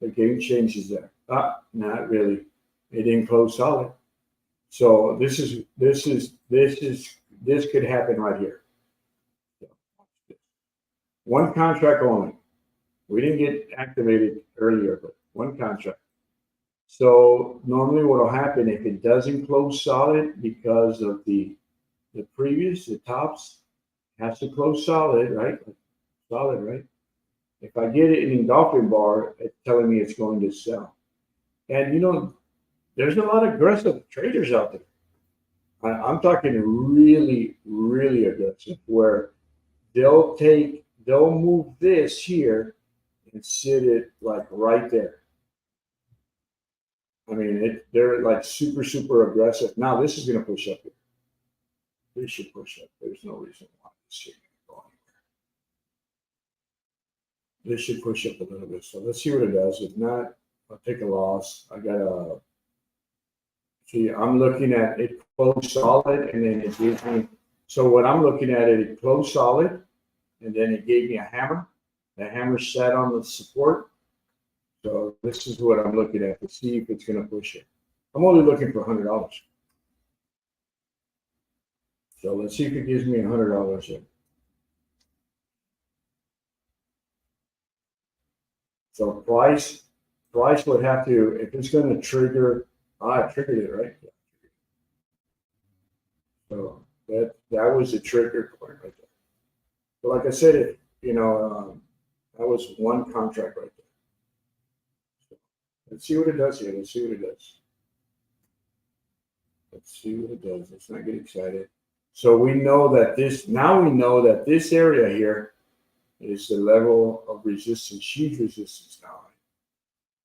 Speaker 1: The game changes there. Not really. It didn't close solid. So this could happen right here. One contract only. We didn't get activated earlier, but one contract. So normally what will happen if it doesn't close solid because of the previous, the tops has to close solid, right? Solid, right? If I get it in engulfing bar, it's telling me it's going to sell. And there's a lot of aggressive traders out there. I'm talking really aggressive where they'll move this here and sit it like right there. I mean, they're like super aggressive. Now this is going to push up here. This should push up. There's no reason why this should go anywhere. This should push up a little bit. So let's see what it does. If not, I'll take a loss. I'm looking at it closed solid, and then it gives me. So what I'm looking at it closed solid, and then it gave me a hammer. The hammer sat on the support. So this is what I'm looking at to see if it's going to push it. I'm only looking for $100. So let's see if it gives me $100 here. So price would have to, if it's going to trigger, I triggered it, right? So that was the trigger point right there. But like I said, that was one contract right there. So let's see what it does here. Let's see what it does. Let's not get excited. So we know that this area here is the level of resistance, huge resistance now.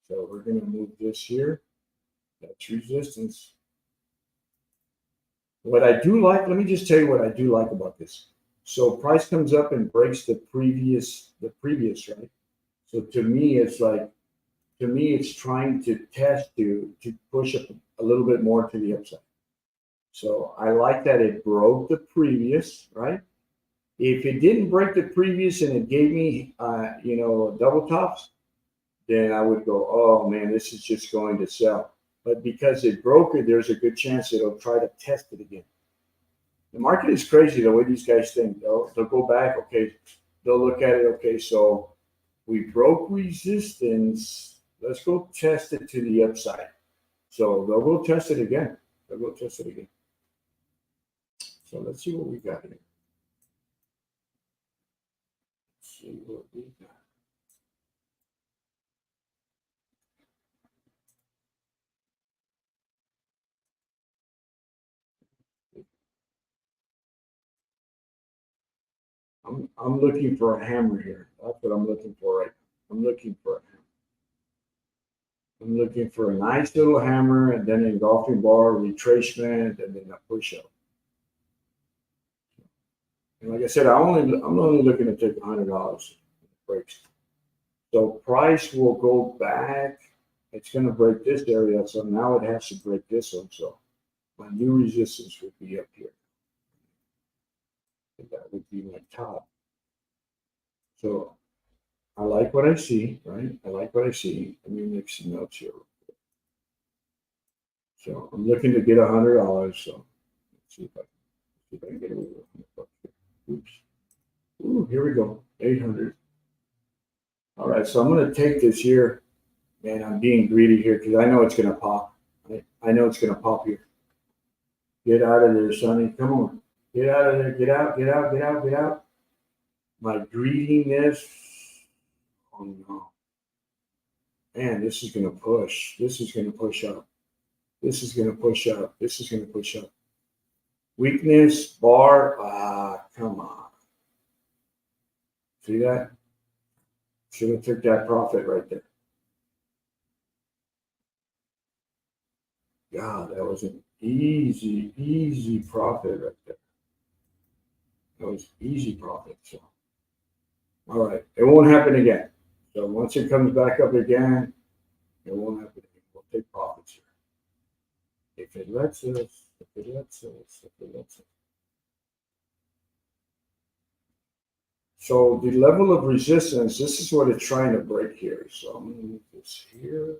Speaker 1: So we're going to move this here. That's resistance. What I do like, let me just tell you what I do like about this. So price comes up and breaks the previous, right? So to me, it's trying to test to push up a little bit more to the upside. So I like that it broke the previous, right? If it didn't break the previous and it gave me, double tops, then I would go, oh man, this is just going to sell. But because it broke it, there's a good chance it'll try to test it again. The market is crazy the way these guys think. They'll go back, okay, they'll look at it, okay, so we broke resistance. Let's go test it to the upside. So they'll go test it again. So let's see what we got here. I'm looking for a hammer here. That's what I'm looking for right now. I'm looking for a hammer. I'm looking for a nice little hammer and then an engulfing bar, retracement, and then a push-up. And like I said, I'm only looking to take $100 breaks. So price will go back. It's going to break this area. So now it has to break this one. So my new resistance would be up here. And that would be my top. So I like what I see, right? I like what I see. Let me make some notes here. So I'm looking to get $100. So let's see if I can get away with $100. Oops. Ooh, here we go. 800. All right, so I'm going to take this here, and I'm being greedy here because I know it's going to pop. I know it's going to pop here. Get out of there, Sonny. Come on. Get out of there. Get out. My greediness. Oh, no. Man, this is going to push. This is going to push up. Weakness, bar. Come on. See that? Should have took that profit right there. God, that was an easy profit right there. That was easy profit. So, all right, it won't happen again. So once it comes back up again, it won't happen. We'll take profits here. If it lets us, if it lets us, if it lets us. So the level of resistance, this is what it's trying to break here. So I'm gonna move this here.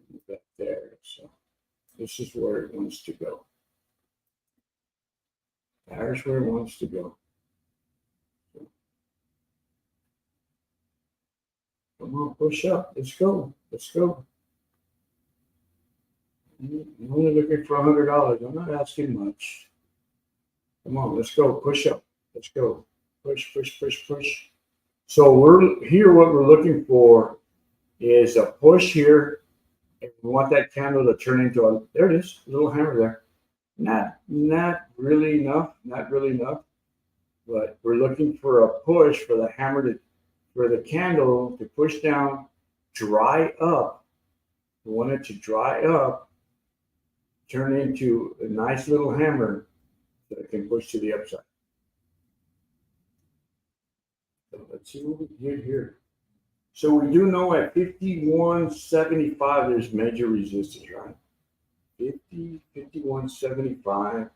Speaker 1: Move that there. So this is where it wants to go. There's where it wants to go. Come on, push up. Let's go. Let's go. I'm only looking for $100. I'm not asking much. Come on, let's go. Push up. Let's go. Push, push, push, push. So we're here. What we're looking for is a push here. And we want that candle to turn into a, there it is, a little hammer there. Not really enough, not really enough. But we're looking for a push for the hammer to, for the candle to push down, dry up. We want it to dry up, turn into a nice little hammer that it can push to the upside. So let's see what we get here. So we do know at 51.75 there's major resistance, right? 51.75.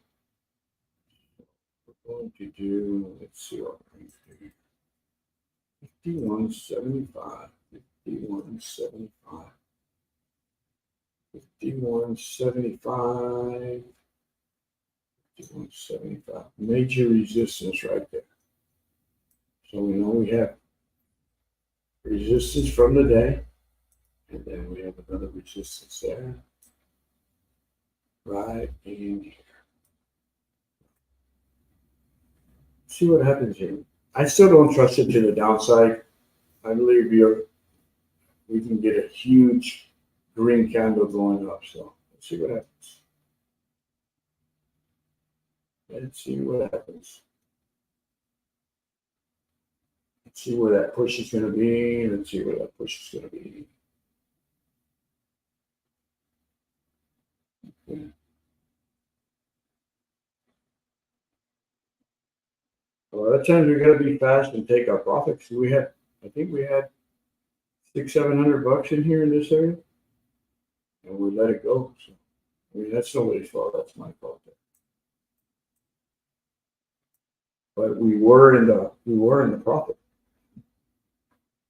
Speaker 1: We're going to do, let's see what we're going to do. 51.75. 51.75. 51.75. 51.75. Major resistance right there. So we know we have resistance from the day, and then we have another resistance there, right in here. See what happens here. I still don't trust it to the downside. I believe we can get a huge green candle going up. So let's see what happens. Let's see what happens. Let's see where that push is going to be. Let's see where that push is going to be. Okay. A lot of times we got to be fast and take our profits. I think we had $600-700 in here in this area, and we let it go. So, I mean, that's nobody's fault. That's my fault. But we were in the profit.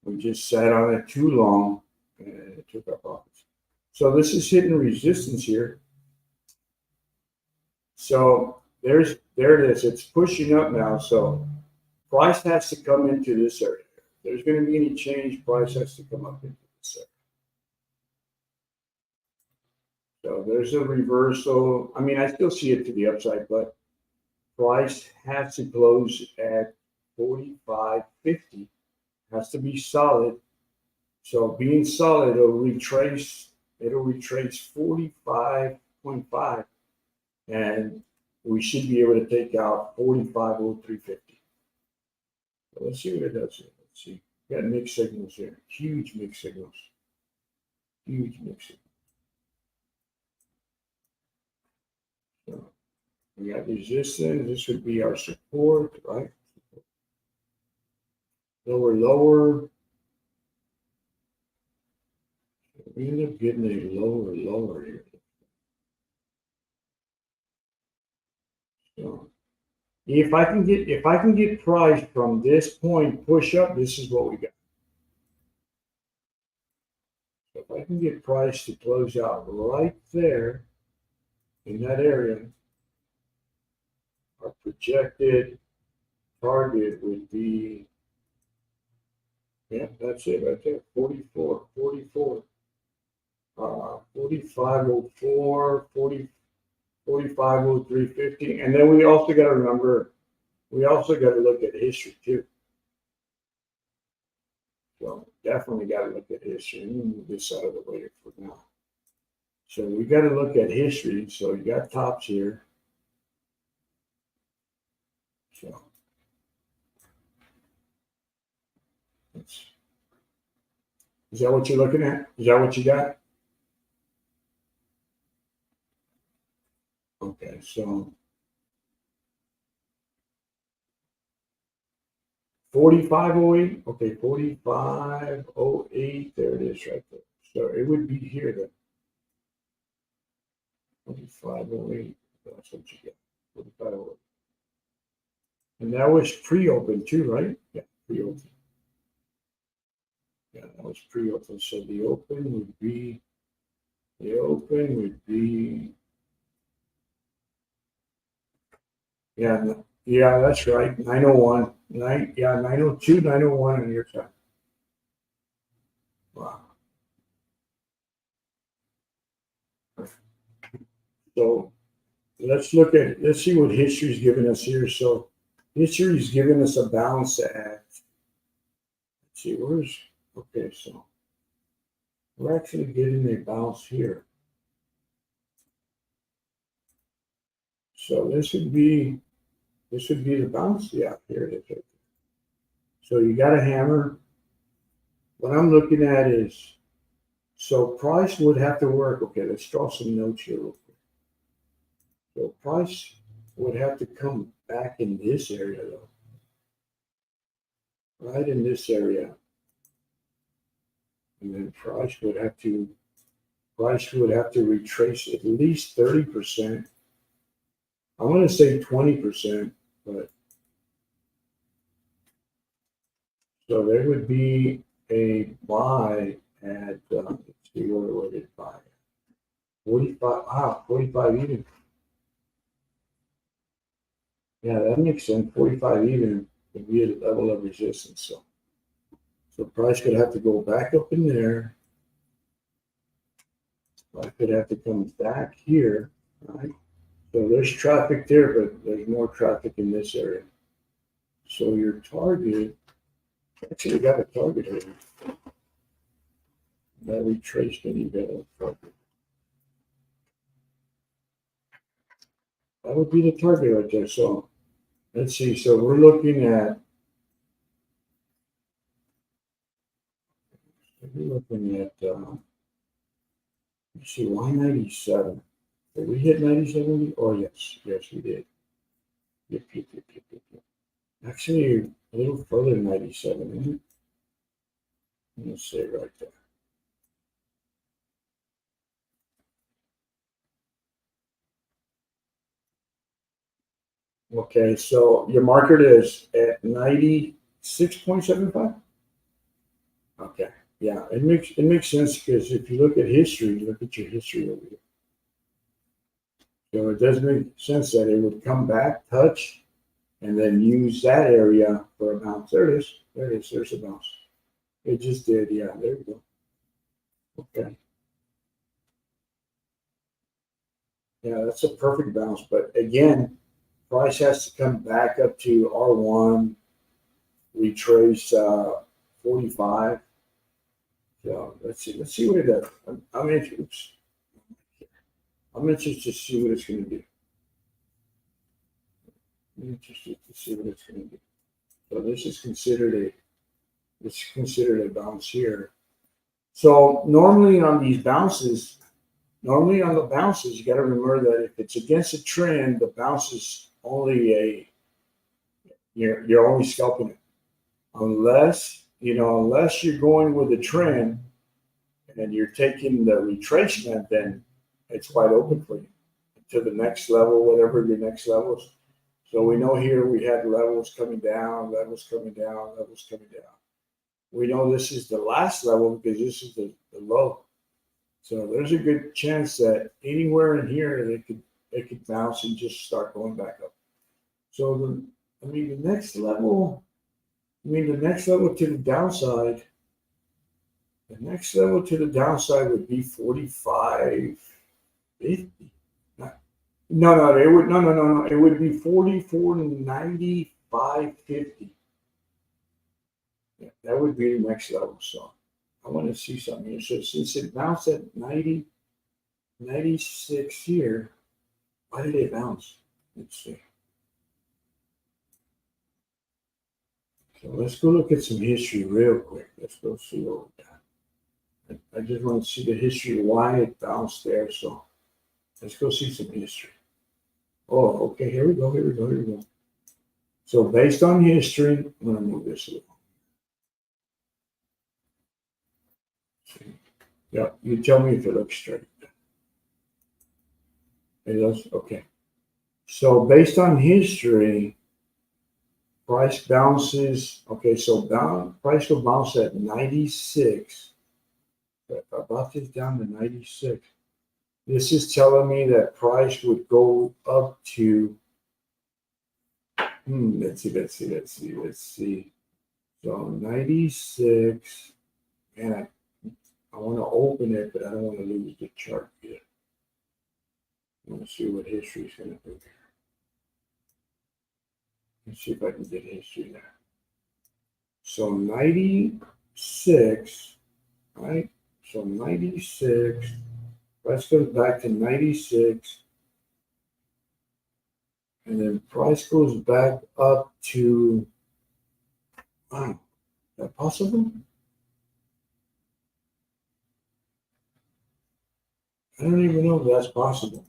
Speaker 1: We just sat on it too long, and it took our profits. So this is hitting resistance here. So there it is. It's pushing up now. So price has to come into this area. If there's going to be any change, price has to come up into this area. So there's a reversal. I mean, I still see it to the upside, but price has to close at 45.50. Has to be solid. So being solid, it'll retrace 45.5, and we should be able to take out 45.0350. So let's see what it does here. Let's see. We got mixed signals here. Huge mixed signals. Huge mixed signals. So we got resistance. This would be our support, right? Lower. We end up getting a lower here. So if I can get price from this point push up, this is what we got. So if I can get price to close out right there in that area, our projected target would be, yeah, that's it right there, 44, 45.04, 45.0350. And then we also got to remember, we also got to look at history too. So definitely got to look at history. Let me move this out of the way for now. So we got to look at history. So you got tops here. So is that what you're looking at? Is that what you got? Okay, so 4508. Okay, 4508. There it is right there. So it would be here then. 4508. That's what you get. 4508. And that was pre-open too, right? Yeah, pre-open. Yeah, that was pre-open. So the open would be, yeah, yeah, that's right. 901. 902, 901 on your side. Wow. So let's see what history's given us here. So history's given us a bounce at, let's see, okay, so we're actually getting a bounce here. So this would be the bounce. Yeah, here it is. So you got a hammer. What I'm looking at is, so price would have to work. Okay, let's draw some notes here real quick. So price would have to come back in this area though. Right in this area. And then price would have to retrace at least 30%. I want to say 20%, but so there would be a buy at, let's see, where would it buy? 45 even. Yeah, that makes sense. 45 even would be a level of resistance. So price could have to go back up in there. Price could have to come back here, right? So there's traffic there, but there's more traffic in this area. So your target, actually got a target here. That retracement, you got a target. That would be the target right there. So let's see. So we're looking at, let's see, Y97. Did we hit 97? Oh, yes, we did. Yep. Actually, a little further than 97, isn't it? Let's say right there. Okay, so your market is at 96.75. Okay, yeah, it makes sense because if you look at history, look at your history over here. So it does make sense that it would come back, touch, and then use that area for a bounce. There it is. There's a bounce. It just did. Yeah, there we go. Okay. Yeah, that's a perfect bounce. But again, price has to come back up to R1, retrace 45. So let's see what it does. I'm interested to see what it's going to do. So this is considered a bounce here. So normally on the bounces, you got to remember that if it's against a trend, the bounce is only you're only scalping it, unless you're going with a trend and you're taking the retracement, then it's wide open for you to the next level, whatever your next level is. So we know here we had levels coming down. We know this is the last level because this is the low. So there's a good chance that anywhere in here it could bounce and just start going back up. So the next level to the downside. The next level to the downside would be 45.50. No. It would be 44.95.50. Yeah, that would be the next level. So I want to see something here. So since it bounced at 90, 96 here, why did it bounce? Let's see. So let's go look at some history real quick. Let's go see what we got. I just want to see the history of why it bounced there. So let's go see some history. Oh, okay. Here we go. So based on history, I'm gonna move this a little. See? Yeah, you tell me if it looks straight. It does? Okay. So based on history, price bounces. Okay, so price will bounce at 96. If I brought this down to 96, this is telling me that price would go up to, let's see. So 96, and I want to open it, but I don't want to lose the chart yet. I want to see what history is going to do here. Let's see if I can get history there. So 96, right? So 96, price goes back to 96, and then price goes back up to, wow, is that possible? I don't even know if that's possible.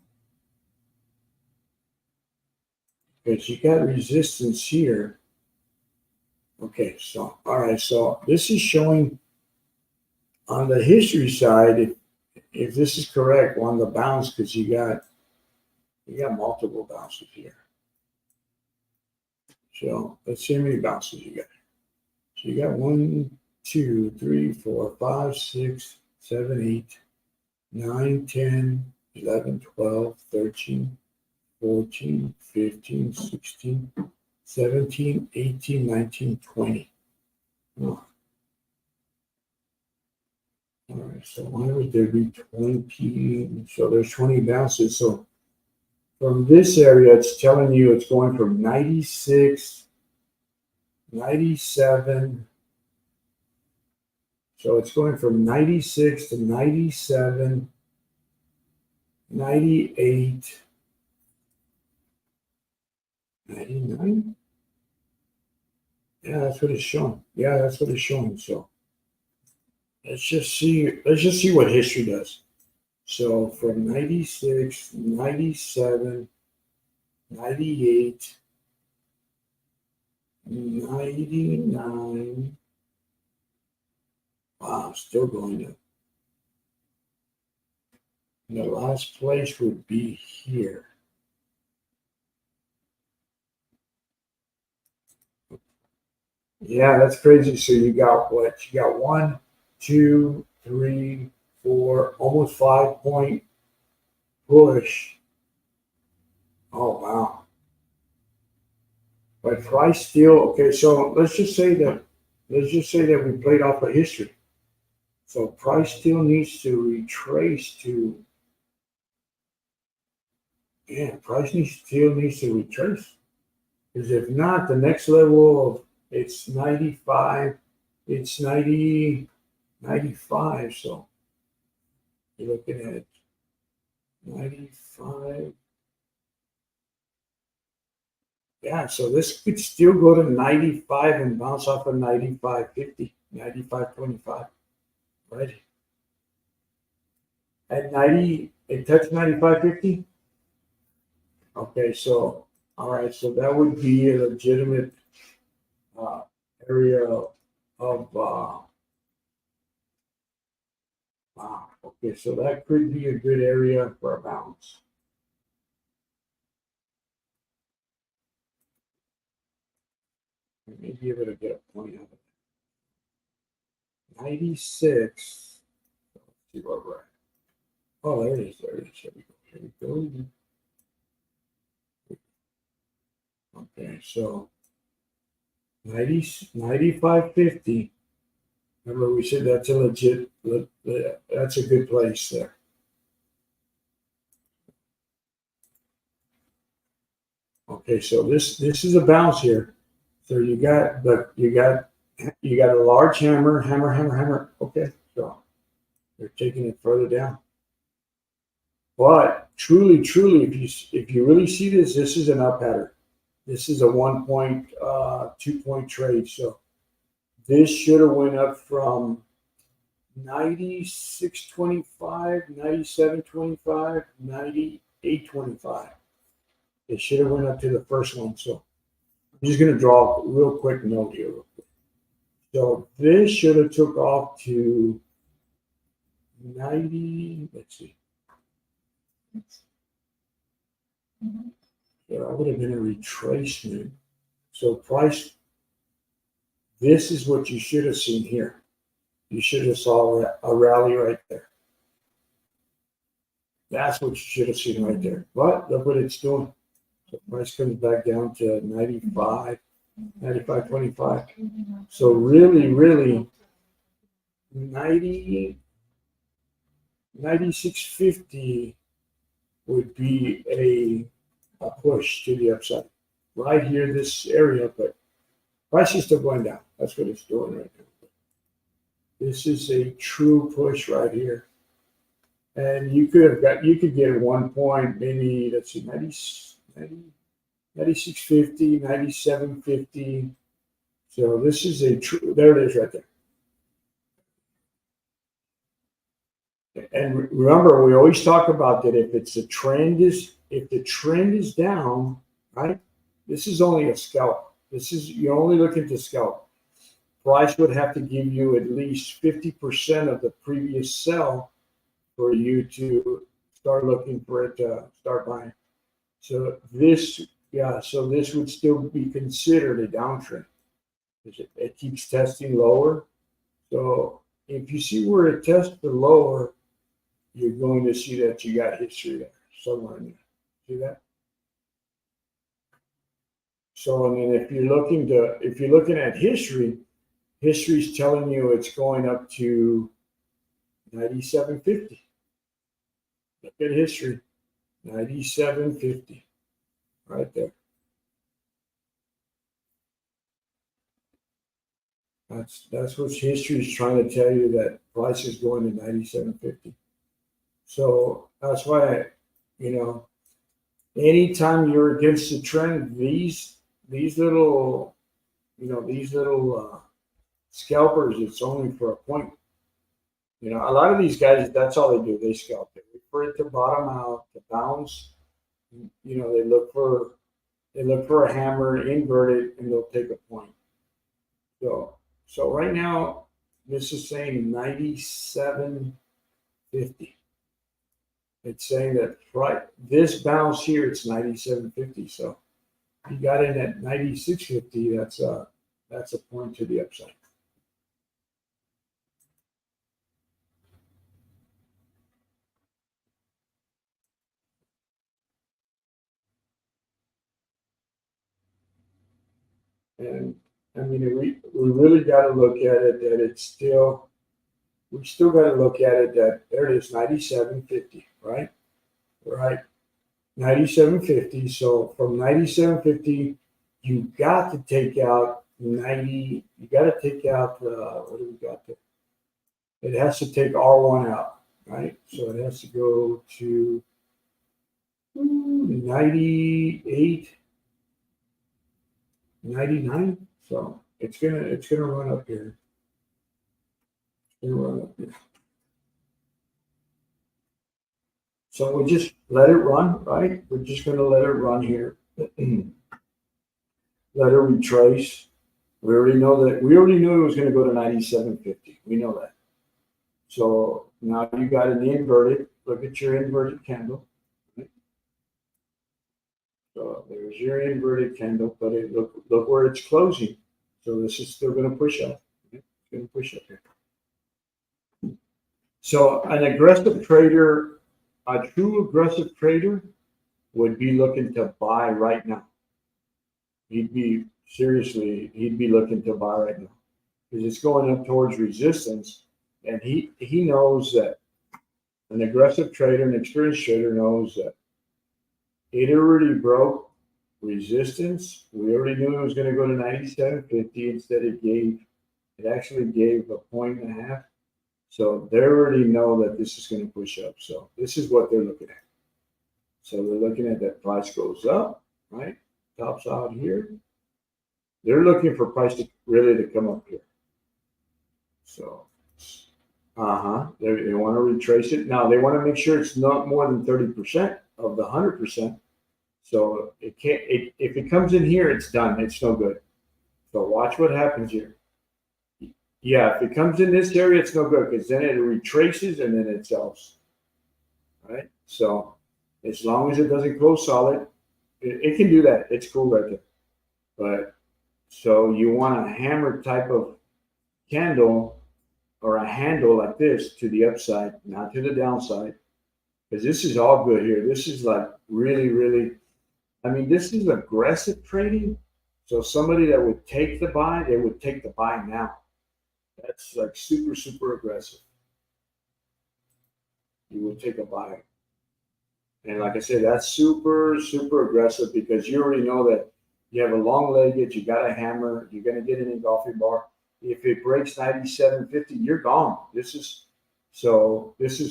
Speaker 1: Because you got resistance here. Okay, so, all right, so this is showing on the history side, if this is correct, on the bounce, because you got multiple bounces here. So let's see how many bounces you got. So you got 1, 2, 3, 4, 5, 6, 7, 8, 9, 10, 11, 12, 13, 14, 15, 16, 17, 18, 19, 20. Oh. All right, so why would there be 20? So there's 20 bounces. So from this area, it's telling you it's going from 96, 97. So it's going from 96 to 97, 98, 99. Yeah, that's what it's showing. Yeah, that's what it's showing. So let's just see what history does. So from 96, 97, 98, 99. Wow, still going up. And the last place would be here. Yeah, that's crazy. So you got what? You got 1, 2, 3, 4, almost 5-point push. Oh wow. But price still okay. So let's just say that we played off of history. So price still needs to retrace to. Yeah, price still needs to retrace. Because if not, the next level of it's 95, it's 90, 95. So you're looking at 95. Yeah, so this could still go to 95 and bounce off of 95.50, 95.25, right? At 90, it touched 95.50? Okay, so, all right, so that would be a legitimate area of, wow, okay, so that could be a good area for a bounce. Maybe able to get a point of it. 96. Let's see what we're at. Oh, there it is. There it is. Here we go. Okay, so 90, 95.50. Remember, we said that's a legit, that's a good place there. Okay, so this is a bounce here. So you got a large hammer. Okay, so they're taking it further down. But truly, if you really see this is an up pattern. This is a 2-point trade. So this should have went up from 96.25, 97.25, 98.25. It should have went up to the first one. So I'm just gonna draw a real quick note here. So this should have took off to 90, let's see. Yeah, that would have been a retracement. So price, this is what you should have seen here. You should have saw a rally right there. That's what you should have seen right there. But look what it's doing. So price comes back down to 95, 95.25. So really 90, 96.50 would be a push to the upside. Right here, this area, but price is still going down. That's what it's doing right now. This is a true push right here. And you could get at one point, maybe, let's see, 96.50, 97.50. So this is a true, there it is right there. And remember, we always talk about that if the trend is down, right? This is only a scalp. You're only looking to scalp. Price would have to give you at least 50% of the previous sell for you to start looking for it to start buying. So this would still be considered a downtrend. It keeps testing lower. So if you see where it tests the lower, you're going to see that you got history there somewhere in there. See that? So, I mean, if you're looking at history, history's telling you it's going up to 97.50. Look at history, 97.50, right there. That's what history is trying to tell you, that price is going to 97.50. So that's why, anytime you're against the trend, these little scalpers, it's only for a point. A lot of these guys, that's all they do. They scalp. They wait for it to bottom out, to bounce. They look for a hammer, invert it, and they'll take a point. So right now, this is saying 97.50. It's saying that this bounce here, it's 97.50. So you got in at 96.50. That's a point to the upside. And I mean, we really got to look at it that we still got to look at it that there it is, 97.50, right? Right. 97.50. So from 97.50, you got to take out 90. You got to take out, what do we got there? It has to take R1 out, right? So it has to go to 98. 99. So it's gonna run up here. It's gonna run up here. So we just let it run, right? We're just gonna let it run here. Let it retrace. We already knew it was gonna go to 97.50. We know that. So now you got an inverted. Look at your inverted candle. So there's your inverted candle, but look where it's closing. So this is still going to push up. It's going to push up here. So an aggressive trader, a true aggressive trader, would be looking to buy right now. He'd be looking to buy right now because it's going up towards resistance, and he knows that an aggressive trader, an experienced trader, knows that it already broke resistance. We already knew it was going to go to 97.50. Instead, it actually gave a 1.5. So they already know that this is going to push up. So this is what they're looking at. So they're looking at that price goes up, right? Tops out here. They're looking for price to come up here. So, they want to retrace it. Now they want to make sure it's not more than 30% of the 100%. So it can't, if it comes in here, it's done. It's no good. So watch what happens here. Yeah, if it comes in this area, it's no good because then it retraces and then it sells. Right? So as long as it doesn't close solid, it can do that. It's cool right there. But so you want a hammer type of candle or a handle like this to the upside, not to the downside. Because this is all good here. This is like really, really, I mean, this is aggressive trading. So somebody that would take the buy, they would take the buy now. That's like super, super aggressive. You would take a buy. And like I said, that's super, super aggressive because you already know that you have a long legged, you got a hammer, you're going to get an engulfing bar. If it breaks 97.50, you're gone. This is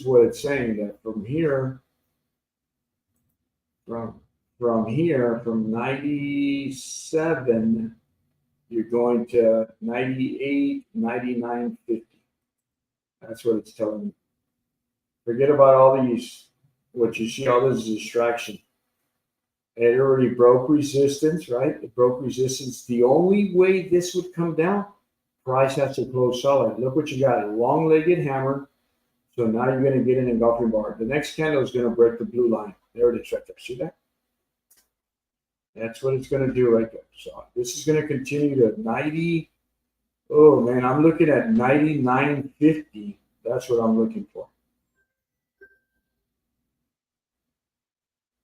Speaker 1: what it's saying, that from here, from 97, you're going to 98, 99.50. That's what it's telling me. Forget about all these, what you see, all this distraction. It already broke resistance, right? It broke resistance. The only way this would come down, price has to close solid. Look what you got, a long-legged hammer. So now you're going to get an engulfing bar. The next candle is going to break the blue line. There it is right there. See that? That's what it's going to do right there. So this is going to continue to 90. Oh, man, I'm looking at 99.50. That's what I'm looking for.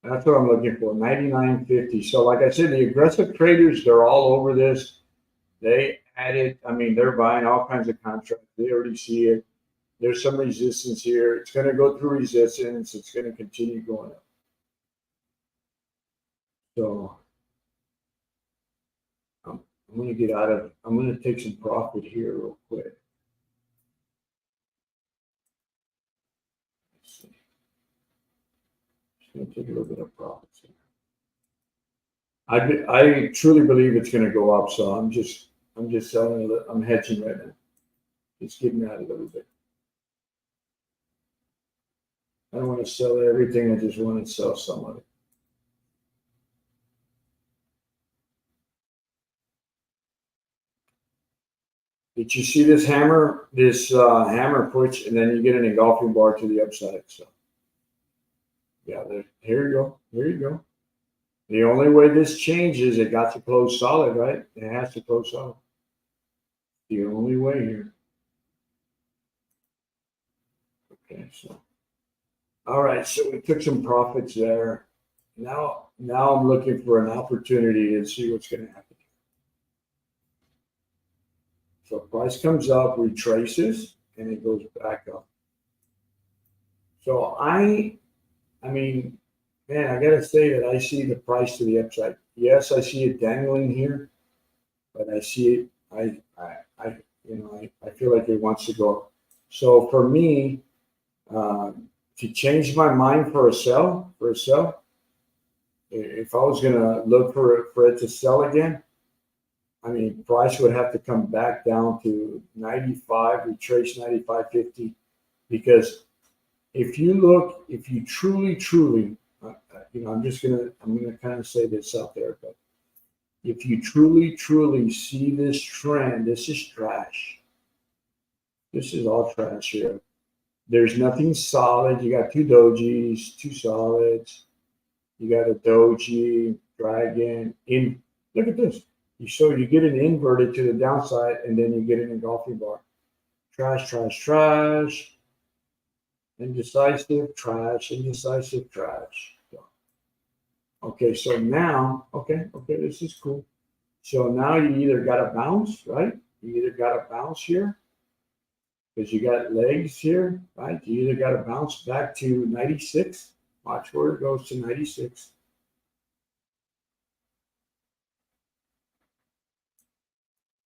Speaker 1: That's what I'm looking for, 99.50. So like I said, the aggressive traders, they're all over this. They added, I mean, they're buying all kinds of contracts. They already see it. There's some resistance here. It's going to go through resistance. It's going to continue going up. So I'm going to get out of, I'm going to take some profit here real quick. Let's see. Just going to take a little bit of profits here. I truly believe it's going to go up. So I'm just selling it. I'm hedging right now. Just getting out a little bit. I don't want to sell everything. I just want to sell some of it. Did you see this hammer? This hammer push, and then you get an engulfing bar to the upside. So, yeah, here you go. Here you go. The only way this changes, it got to close solid, right? It has to close solid. The only way here. Okay, so. All right, so we took some profits there. Now I'm looking for an opportunity to see what's going to happen. So price comes up, retraces, and it goes back up. So I mean, man, I got to say that I see the price to the upside. Yes, I see it dangling here, but I see it. I feel like it wants to go up. So for me, to change my mind for a sell, if I was going to look for it to sell again, I mean, price would have to come back down to 95, retrace 95.50, because if you truly, I'm going to kind of say this out there, but if you truly see this trend, this is trash. This is all trash here. There's nothing solid. You got two dojis, two solids. You got a doji, dragon. Look at this. So you get an inverted to the downside, and then you get an engulfing bar. Trash. Indecisive, trash. Indecisive, trash. Okay, so now, okay, this is cool. So now you either got to bounce, right? You either got to bounce here, because you got legs here, right? You either got to bounce back to 96. Watch where it goes to 96.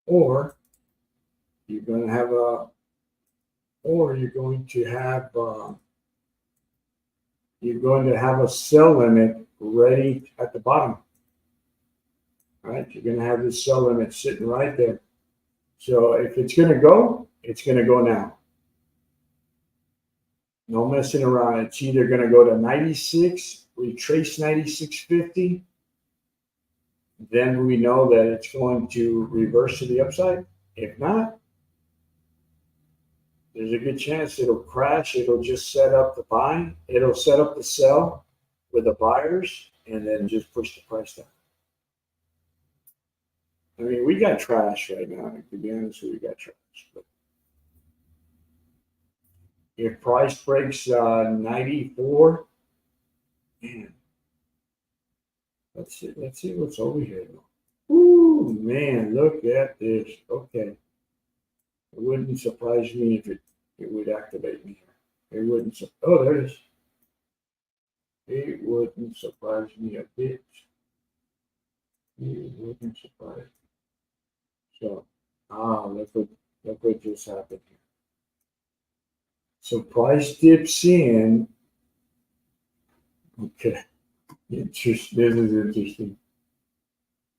Speaker 1: Or you're going to have a sell limit ready at the bottom. Right? You're going to have this sell limit sitting right there. So if it's going to go, it's going to go now. No messing around. It's either going to go to 96 retrace 96.50, then we know that it's going to reverse to the upside. If not, there's a good chance it'll crash. It'll just set up the buy. It'll set up the sell with the buyers and then just push the price down. I mean, we got trash right now. To be honest with you, we got trash. But if price breaks 94, man, let's see what's over here. Ooh, man, look at this. Okay. It wouldn't surprise me if it would activate me here. It wouldn't. Oh, there it is. It wouldn't surprise me a bit. It wouldn't surprise me. So, look what just happened here. So price dips in. Okay. This is interesting.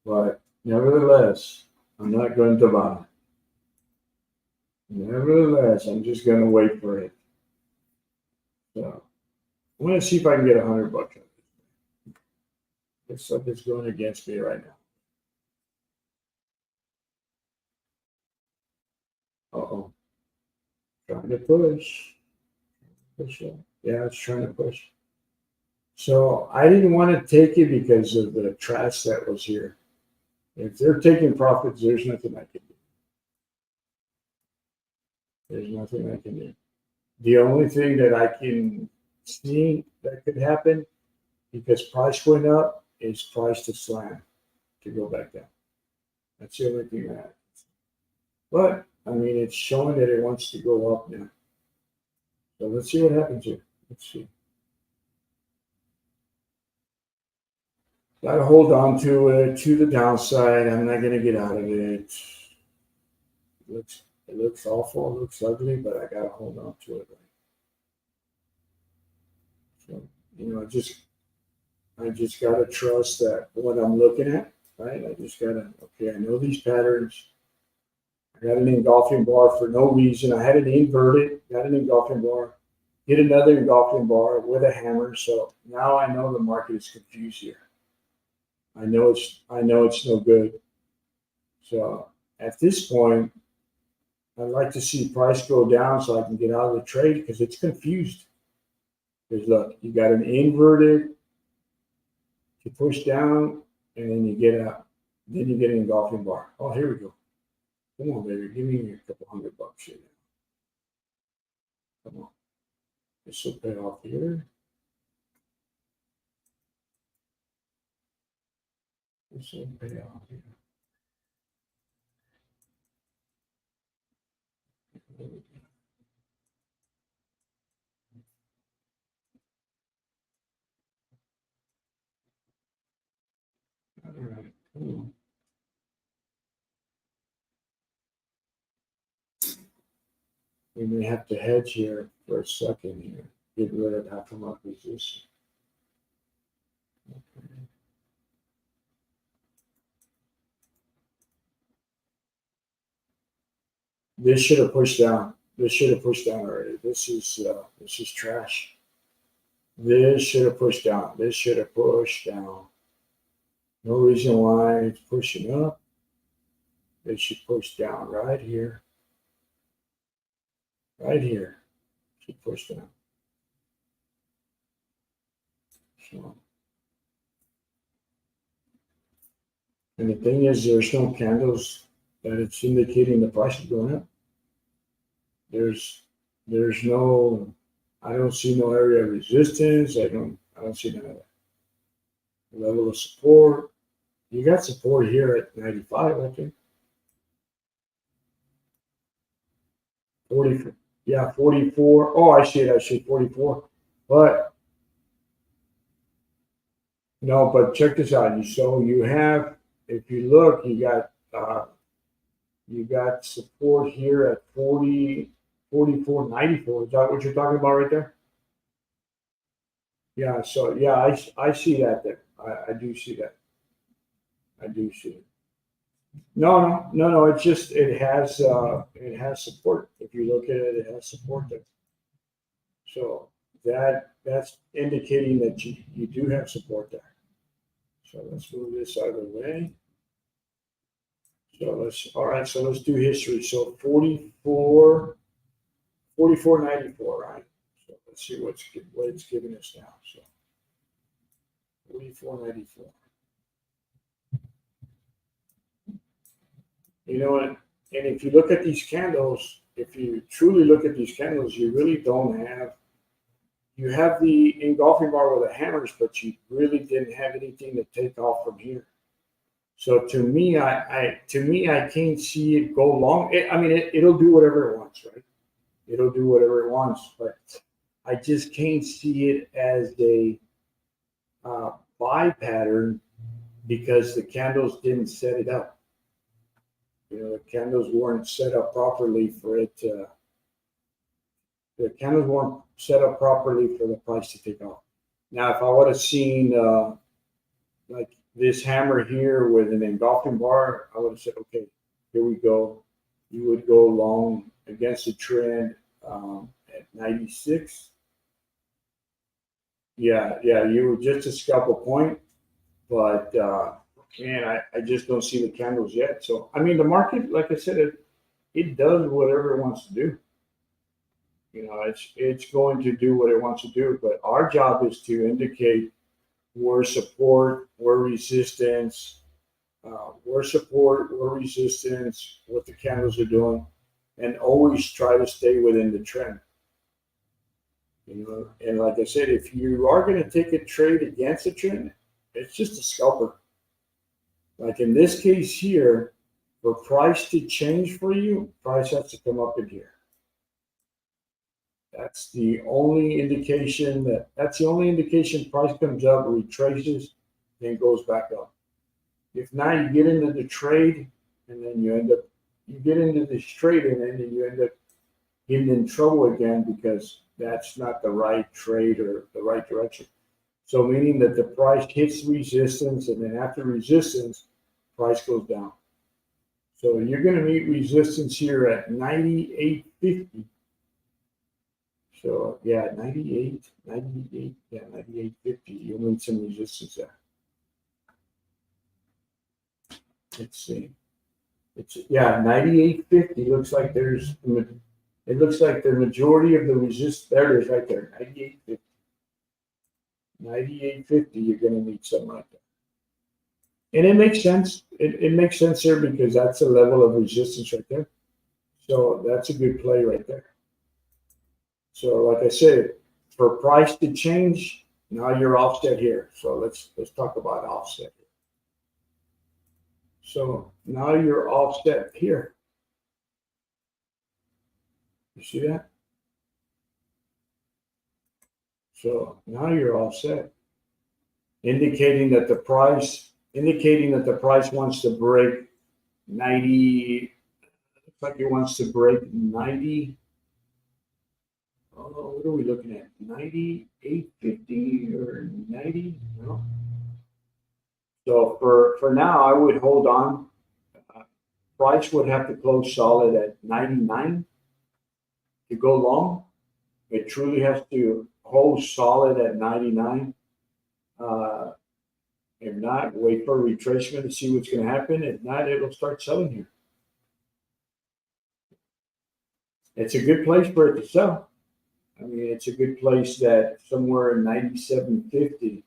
Speaker 1: But nevertheless, I'm not going to buy. Nevertheless, I'm just going to wait for it. So, I'm going to see if I can get $100 on it. Looks like it's going against me right now. Uh-oh. Trying to push. Push it. Yeah, it's trying to push. So I didn't want to take it because of the trash that was here. If they're taking profits, there's nothing I can do. There's nothing I can do. The only thing that I can see that could happen, because price went up, is price to slam to go back down. That's the only thing that happens. But I mean, it's showing that it wants to go up now. So let's see what happens here. Let's see. Got to hold on to it to the downside. I'm not going to get out of it. It looks awful. It looks ugly, but I got to hold on to it. So, I just got to trust that what I'm looking at, right? I just got to, okay, I know these patterns. I got an engulfing bar for no reason. I had it inverted, got an engulfing bar, hit another engulfing bar with a hammer. So now I know the market is confused here. I know it's no good. So at this point, I'd like to see price go down so I can get out of the trade because it's confused. Because look, you got an inverted to push down, and then you get an engulfing bar. Oh, here we go. Come on, baby, give me a couple $100 here. Come on, this will pay off here. This will pay off here. All right, cool. We may have to hedge here for a second here. Get rid of half of my position. Okay. This should have pushed down. This should have pushed down already. This is trash. This should have pushed down. This should have pushed down. No reason why it's pushing up. It should push down right here. Right here. Should push down. So. And the thing is, there's no candles that it's indicating the price is going up. There's no, I don't see no area of resistance. I don't see none of that. Level of support. You got support here at 95, I think. 40, yeah, 44. Oh, I see 44. But no, but check this out. So you have, if you look, you got support here at 44.94. Is that what you're talking about right there? Yeah. So yeah, I see that there. I do see that. I do see it. No. It's just it has support. If you look at it, it has support there. So that's indicating that you do have support there. So let's move this out of the way. So all right, so let's do history. So 44.94, right? So let's see what it's giving us now. So 44.94. You know what? And if you look at these candles, if you truly look at these candles, you really don't have. You have the engulfing bar with the hammers, but you really didn't have anything to take off from here. So to me, I can't see it go long. It'll do whatever it wants, right? It'll do whatever it wants, but I just can't see it as a buy pattern because the candles didn't set it up. You know, the candles weren't set up properly for it. The candles weren't set up properly for the price to take off. Now, if I would have seen like this hammer here with an engulfing bar, I would have said, okay, here we go. You would go long against the trend at 96. Yeah, you were just a scalpel point, but man, I just don't see the candles yet. So, I mean, the market, like I said, it does whatever it wants to do. You know, it's going to do what it wants to do, but our job is to indicate where support, where resistance, what the candles are doing, and always try to stay within the trend. You know, and like I said, if you are going to take a trade against a trend, it's just a scalper. Like in this case here, for price to change for you, price has to come up in here. That's the only indication price comes up, retraces, then goes back up. If not, you get into the trade and then you end up getting in trouble again because that's not the right trade or the right direction. So meaning that the price hits resistance and then after resistance, price goes down. So you're going to meet resistance here at 98.50. So yeah, 98.50. You'll need some resistance there. Let's see. It's 98.50. Looks like it looks like the majority of the resistance. There it is, right there. 98.50. 98.50. You're going to need something like that. And it makes sense. It makes sense there because that's a level of resistance right there. So that's a good play right there. So like I said, for price to change, now you're offset here. So let's talk about offset here. So now you're offset here. You see that? So now you're offset, indicating that the price wants to break 90. Looks like it wants to break 90. Oh, what are we looking at? 98.50 or 90? No. So for now, I would hold on. Price would have to close solid at 99 to go long. It truly has to hold solid at 99. If not, wait for retracement to see what's going to happen. If not, it'll start selling here. It's a good place for it to sell. I mean, it's a good place that somewhere in 97.50.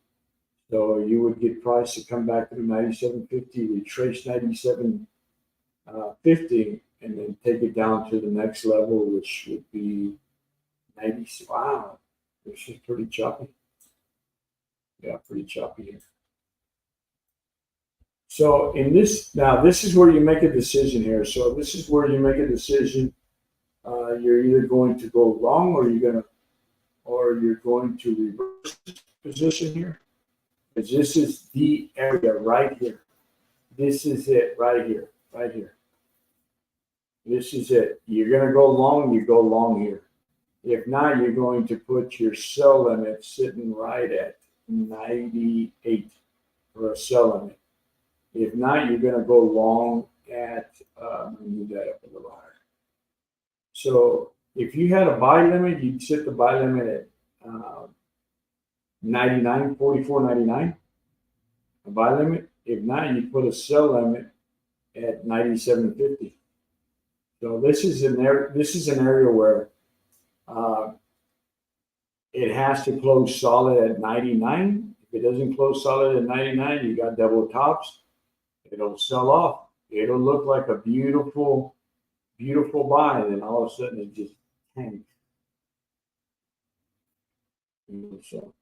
Speaker 1: So you would get price to come back through 97.50, retrace 97.50, and then take it down to the next level, which would be 90. Wow, this is pretty choppy. Yeah, pretty choppy here. So this is where you make a decision here. So this is where you make a decision. You're either going to go long or you're going to reverse position here. Because this is the area right here. This is it right here, right here. This is it. You're going to go long, you go long here. If not, you're going to put your sell limit sitting right at 98 for a sell limit. If not, you're going to go long at, let me move that up a little higher. So if you had a buy limit, you'd set the buy limit uh, 99, 44.99, a buy limit. If not, you put a sell limit at 97.50. So this is an area where uh, it has to close solid at 99. If it doesn't close solid at 99, you got double tops. It'll sell off. It'll look like a beautiful, beautiful buy, and then all of a sudden it just tanks. So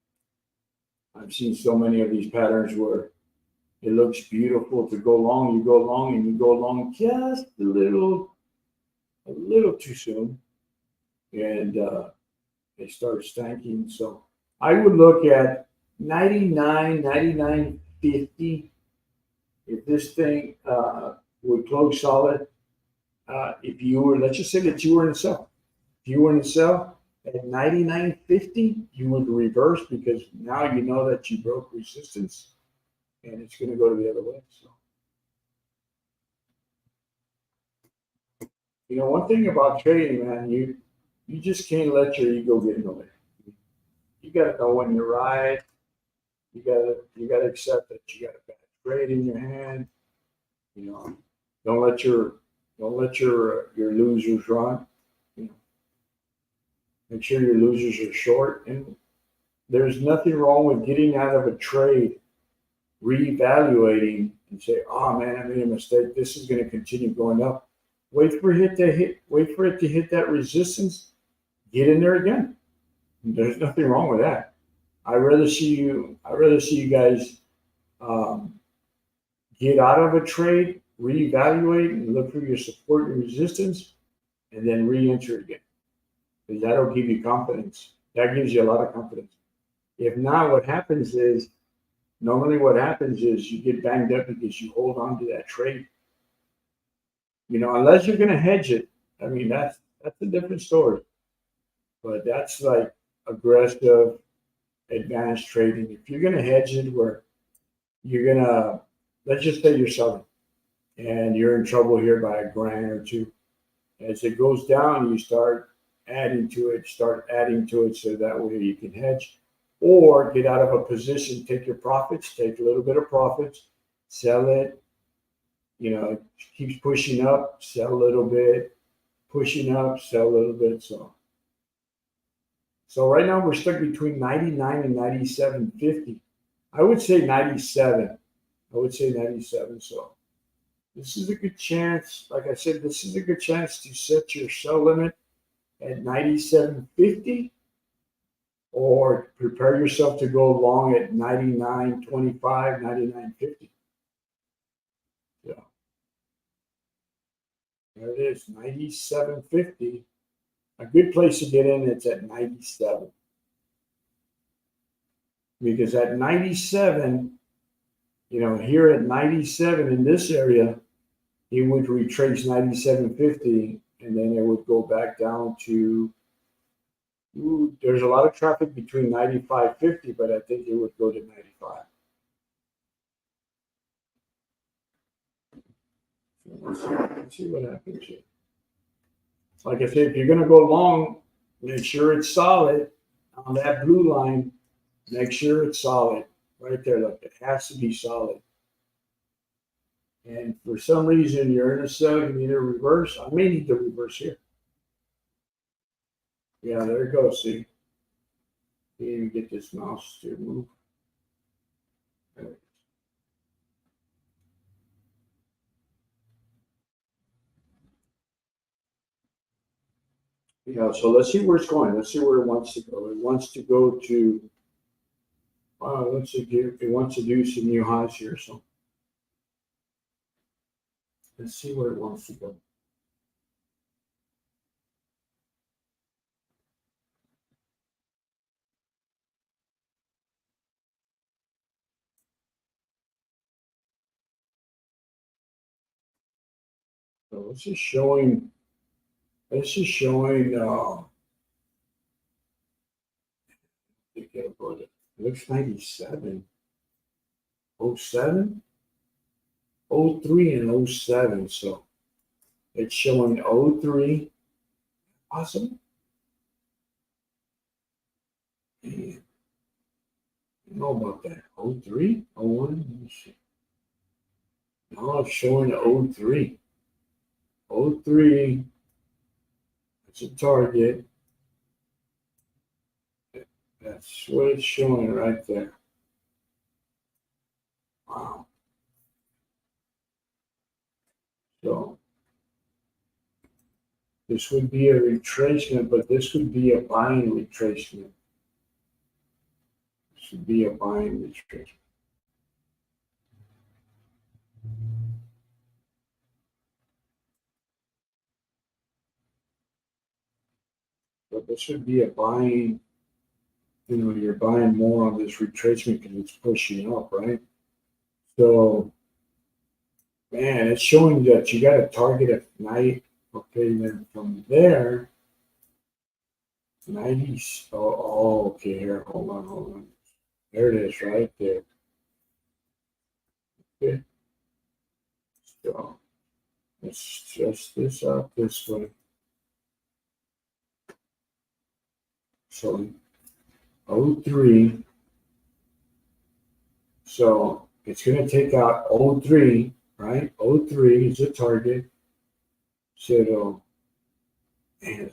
Speaker 1: I've seen so many of these patterns where it looks beautiful to go long. You go long and you go long just a little too soon, and it starts tanking. So I would look at 99, 99.50. If this thing would close solid, if you were, let's just say that you were in a sell. If you were in a sell at 99.50, you would reverse because now you know that you broke resistance and it's going to go to the other way. So, you know, one thing about trading, man, you just can't let your ego get in the way. You got to know when you're right. You gotta accept that you got a bad trade in your hand. You know, don't let your losers run. You know, make sure your losers are short. And there's nothing wrong with getting out of a trade, reevaluating, and say, "Oh man, I made a mistake. This is going to continue going up." Wait for it to hit that resistance. Get in there again. There's nothing wrong with that. I'd rather see you guys get out of a trade, reevaluate, and look for your support and resistance, and then re-enter again. Because that'll give you confidence. That gives you a lot of confidence. If not, what happens is you get banged up because you hold on to that trade. You know, unless you're going to hedge it. I mean, that's a different story. But that's like aggressive, advanced trading. If you're going to hedge it where you're going to, let's just say you're selling and you're in trouble here by a grand or two. As it goes down, you start adding to it so that way you can hedge or get out of a position, take your profits, take a little bit of profits, sell it. You know, it keeps pushing up, sell a little bit, pushing up, sell a little bit. So right now we're stuck between 99 and 97.50. I would say 97. So this is a good chance. Like I said, this is a good chance to set your sell limit at 97.50 or prepare yourself to go long at 99.25, 99.50. Yeah. There it is, 97.50. A good place to get in, it's at 97. Because at 97, you know, here at 97 in this area, it would retrace 97.50 and then it would go back down to, there's a lot of traffic between 95.50, but I think it would go to 95. Let's see what happens here. Like I said, if you're going to go long, make sure it's solid on that blue line. Make sure it's solid right there. Look, it has to be solid. And for some reason, you're in a sell, you need a reverse. I may need to reverse here. Yeah, there it goes. See, you even get this mouse to move. There it is. Yeah, so let's see where it's going. Let's see where it wants to go. It wants to go to, it wants to do some new highs here. So let's see where it wants to go. So this is showing, it looks 97, 07, 03, and 07. So it's showing 03. Awesome. And I don't know about that. 03, 01, let me see. Now it's showing the 03. 03, that's a target. That's what it's showing right there. Wow. So this would be a retracement, but this would be a buying retracement. This would be a buying retracement. But this would be a buying, you're buying more on this retracement because it's pushing up, right? So, man, it's showing that you got a target at night. Okay, then from there, 90s. Oh, okay, here, hold on. There it is, right there. Okay. So, let's just this out this way. So, 03. So, it's going to take out 03, right? 03 is a target. So, and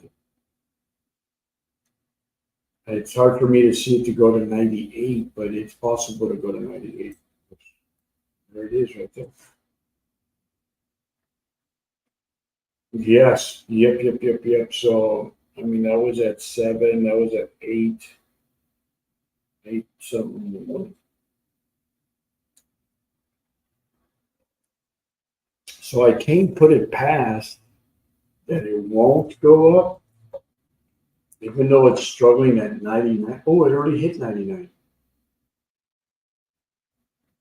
Speaker 1: it's hard for me to see it to go to 98, but it's possible to go to 98. There it is right there. Yes. Yep. So, I mean, that was at 7. That was at 8. 8 something. So I can't put it past that it won't go up, even though it's struggling at 99. Oh, it already hit 99.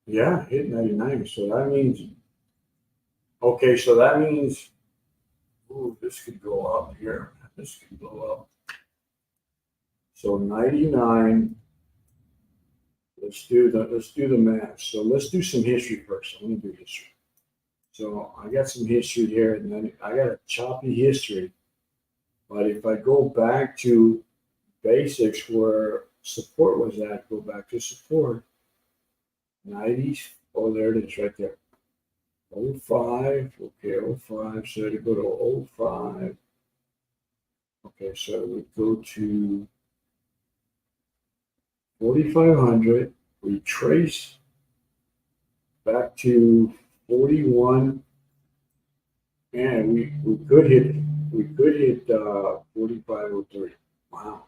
Speaker 1: Yeah, hit 99. So that means, okay, so that means, ooh, this could go up here. This could go up. So 99. Let's do the math. So let's do some history first. I want to do history. So I got some history here, and then I got a choppy history. But if I go back to basics where support was at, go back to support. 90s. Oh, there it is right there. 05. Okay, 05. So to go to 05. Okay, so we go to 4,500. We trace back to 41, and we could hit 4503. Wow.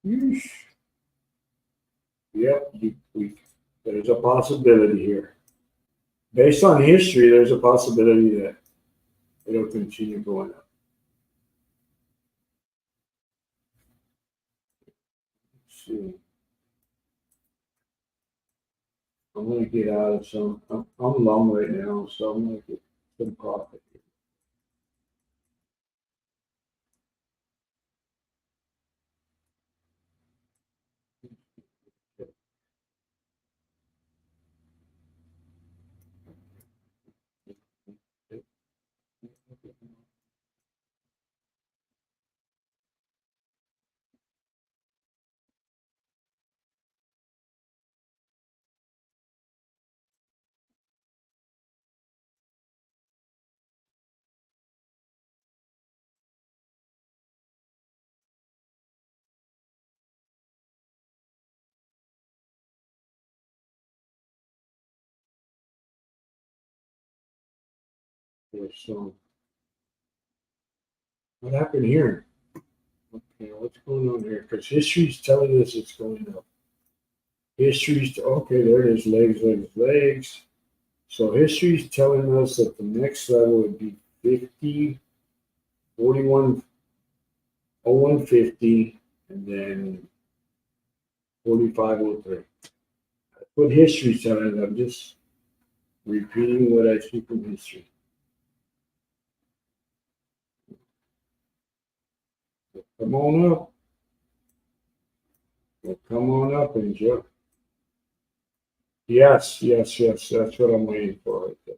Speaker 1: Yeesh. Yep, there's a possibility here. Based on history, there's a possibility that it'll continue going up. Let's see. I'm gonna get out of some. I'm long right now, so I'm gonna get some profit. Okay, so what happened here? Okay, what's going on here? Because history's telling us it's going up. History's okay. There it is. Legs. So history's telling us that the next level would be 50, 41, 0150, and then 4503. That's what history's telling us. I'm just repeating what I see from history. So come on up. Well, come on up and enjoy. Yes. That's what I'm waiting for right there.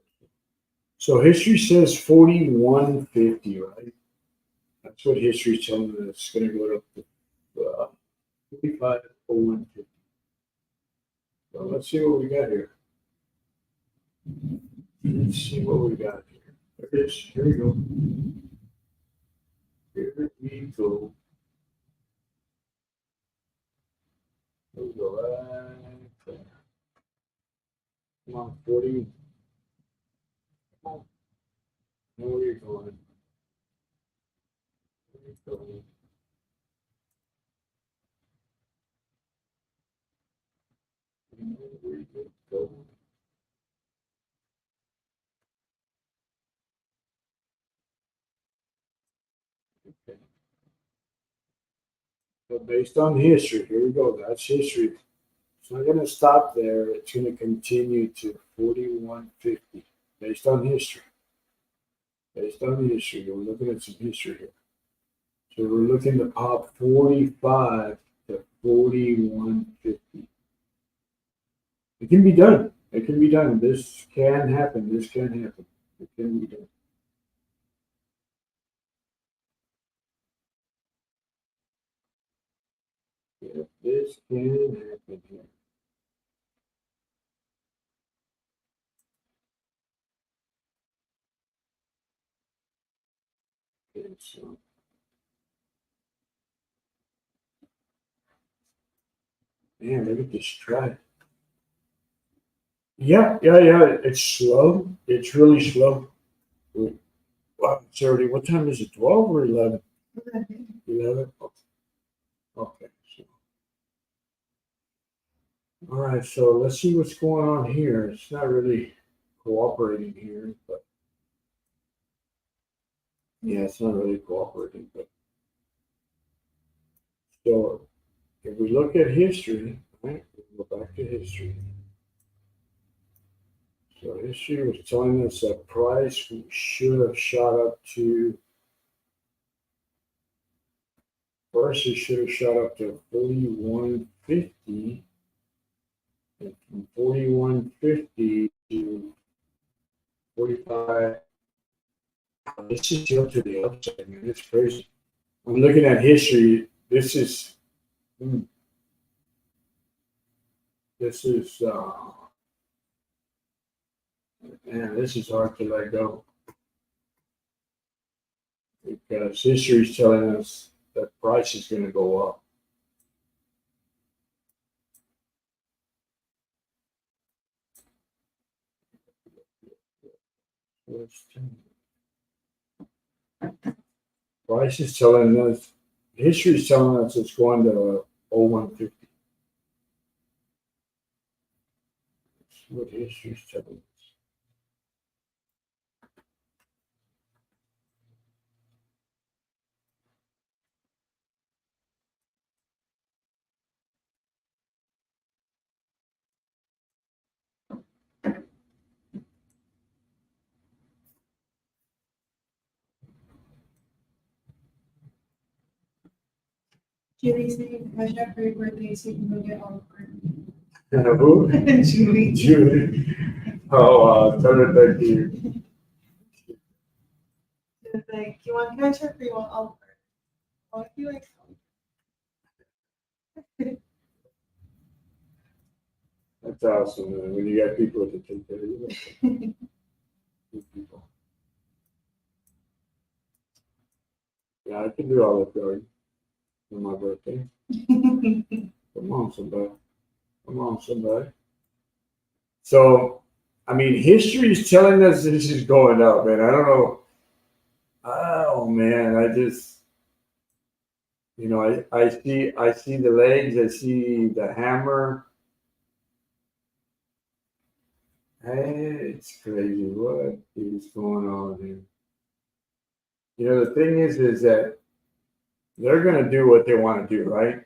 Speaker 1: So history says 4150, right? That's what history's telling us. It's going to go up to 450150. So let's see what we got here. Let's see what we got here. There it is. Here we go. Here we go. We'll go right there. Come on, 40. Come on. Where are you going? Where are you going? Where are you going? Okay. So based on history, here we go. That's history. It's not going to stop there. It's going to continue to 4150 based on history. Based on history, we're looking at some history here. So we're looking to pop 45 to 4150. It can be done. It can be done. This can happen. This can happen. It can be done. Yeah, this can happen here. Okay, so man, look at this strike. Yeah. It's slow. It's really slow. Wow, it's already, what time is it? 12 or 11? 11? Okay. So, all right. So let's see what's going on here. It's not really cooperating here, but yeah, it's not really cooperating. But so if we look at history, right? We'll go back to history. So history was telling us that price should have shot up to, first it should have shot up to 4150, and from 4150 to 45. This is still to the upside, man. It's crazy. I'm looking at history. Hmm, this is, man, this is hard to let go because history is telling us that price is going to go up. Price is telling us, history is telling us it's going to 0150. That's what history is telling us.
Speaker 2: Julie's name, hashtag for your birthday, so you can go get all of her.
Speaker 1: Who?
Speaker 2: Julie.
Speaker 1: Julie. Oh, tell her thank you.
Speaker 2: Like, you want ketchup or you want olive oil? Oh, if you like
Speaker 1: That's awesome, man. When you got people to take care of you. Good people. Yeah, I can do Olive Garden for my birthday. Come on, somebody. Come on, somebody. So, I mean, history is telling us this is going up, man. I don't know. Oh man, I just, I see the legs, I see the hammer. Hey, it's crazy. What is going on here? The thing is that they're gonna do what they want to do, right?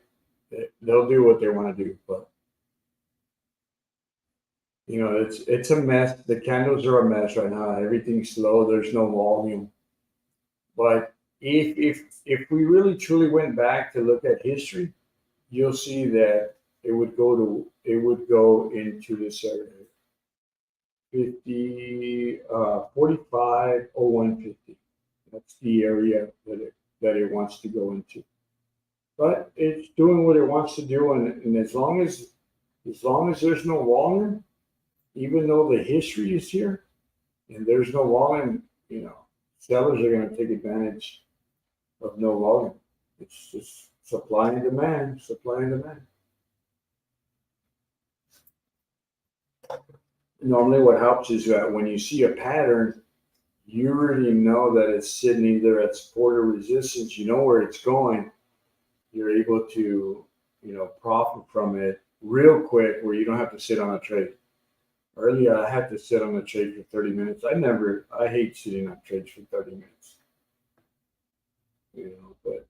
Speaker 1: They'll do what they want to do, but it's a mess. The candles are a mess right now. Everything's slow. There's no volume. But if we really truly went back to look at history, you'll see that it would go into this area. 450150. That's the area that it wants to go into. but it's doing what it wants to do, and as long as there's no volume, even though the history is here, and there's no volume, you know, sellers are going to take advantage of no volume. It's just supply and demand, supply and demand. Normally, what helps is that when you see a pattern, you already know that it's sitting either at support or resistance. You know where it's going. You're able to, you know, profit from it real quick, where you don't have to sit on a trade. Earlier, I had to sit on a trade for 30 minutes. I hate sitting on trades for 30 minutes. You know, but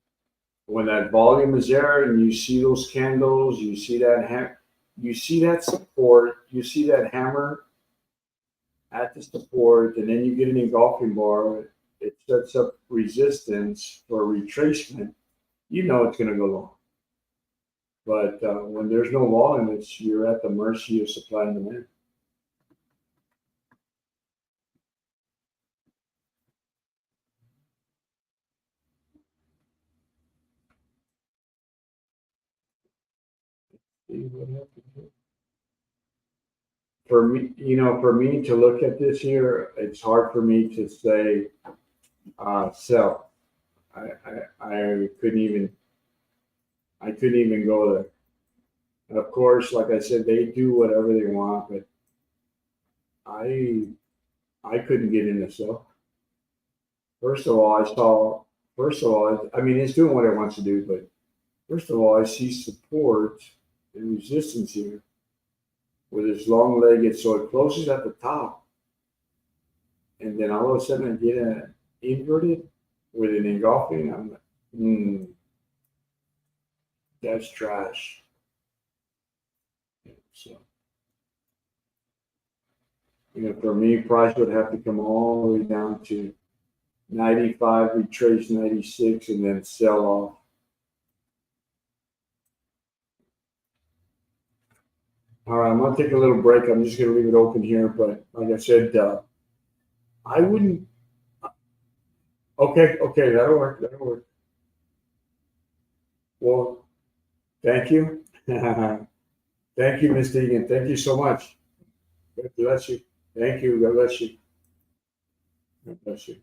Speaker 1: when that volume is there and you see those candles, you see you see that support, you see that hammer at the support, and then you get an engulfing bar, it sets up resistance for retracement, you know it's going to go long. But when there's no volume, you're at the mercy of supply and demand. See what happens here. For me, you know, for me to look at this here, it's hard for me to say sell. I couldn't even go there. And of course, like I said, they do whatever they want, but I I couldn't get in the sell. First of all, I mean, it's doing what it wants to do, but first of all, I see support and resistance here with this long legged, so it closes at the top, and then all of a sudden I get an inverted with an engulfing. I'm like, that's trash. So, you know, for me, price would have to come all the way down to 95, retrace 96, and then sell off. All right, I'm gonna take a little break. I'm just gonna leave it open here, but like I said, I wouldn't. Okay, okay, that'll work. That'll work. Well, thank you. Thank you, Miss Deegan. Thank you so much. God bless you. Thank you. God bless you. God bless you.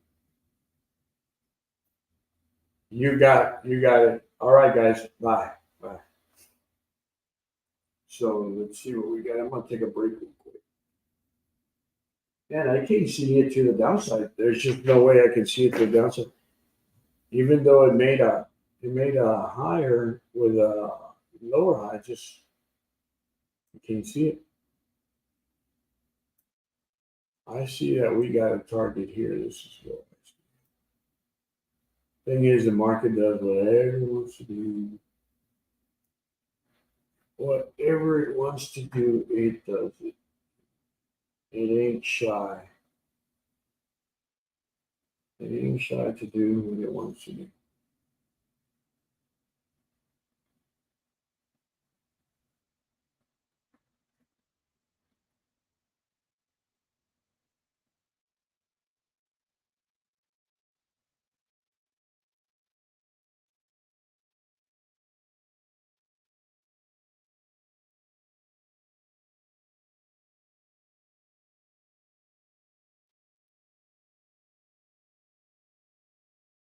Speaker 1: You got it. All right, guys. Bye. Bye. So let's see what we got. I'm gonna take a break real quick. Man, I can't see it to the downside. There's just no way I can see it to the downside. Even though it made a higher with a lower high, just you can't see it. I see that we got a target here. This is what I see. Thing is, the market does whatever it wants to do. Whatever it wants to do, it does it. It ain't shy. It ain't shy to do what it wants to do.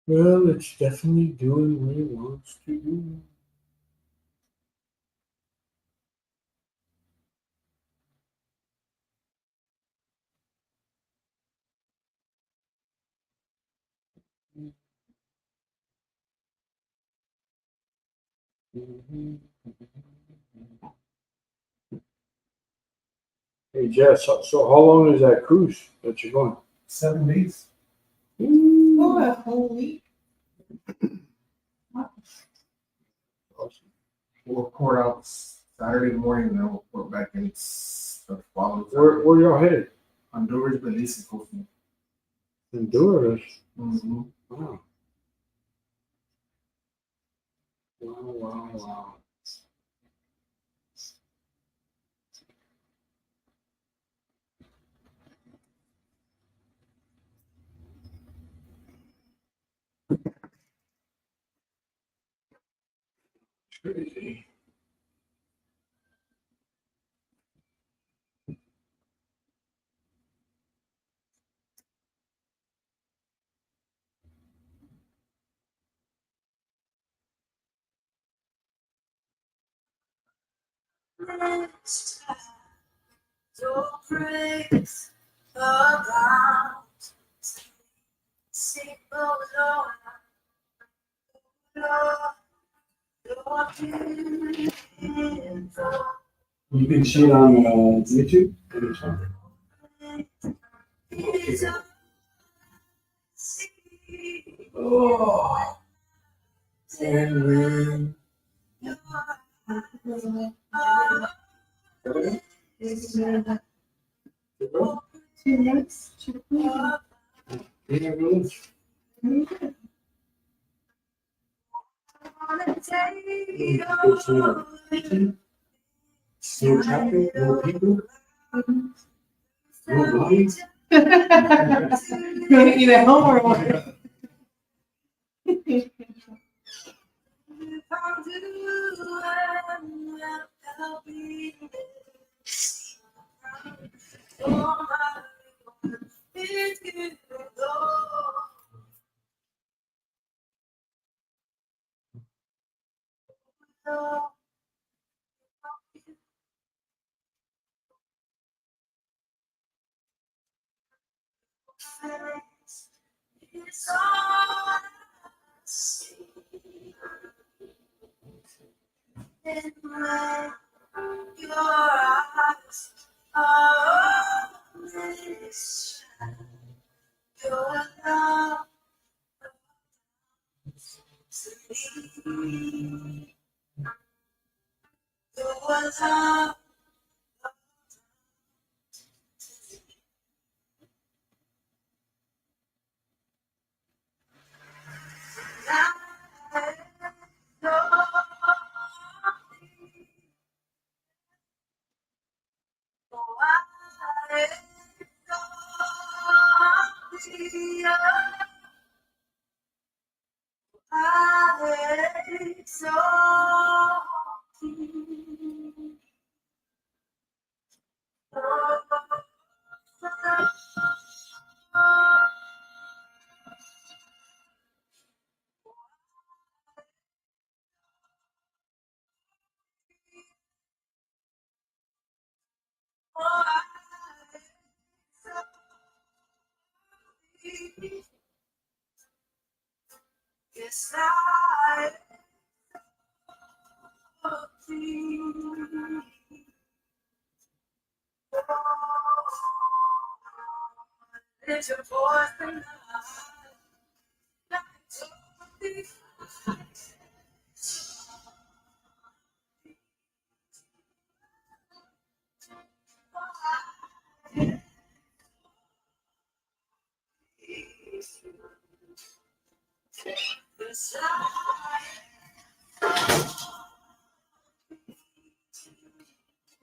Speaker 1: Well, it's definitely doing what it wants to do. Hey, Jess, so how long is that cruise that you're going?
Speaker 3: 7 days.
Speaker 2: Oh, a whole week.
Speaker 1: Awesome.
Speaker 3: We'll report out Saturday morning, and then we'll report back in the following
Speaker 1: Where y'all headed?
Speaker 3: Honduras, Belize, and Costa.
Speaker 1: Honduras.
Speaker 3: Mm-hmm.
Speaker 1: Wow. Wow, wow, wow. Crazy.
Speaker 4: Your praise abound. Sing, oh Lord, Lord, beautiful.
Speaker 1: You can see it on YouTube. Anytime. Oh, and when
Speaker 2: Two minutes.
Speaker 1: yeah, really. No traffic, no people, no money.
Speaker 2: Gonna eat at home or what?
Speaker 4: It's all I see. And when your eyes are on this, your love to me, your love. Yes, I love thee. Lift your voice and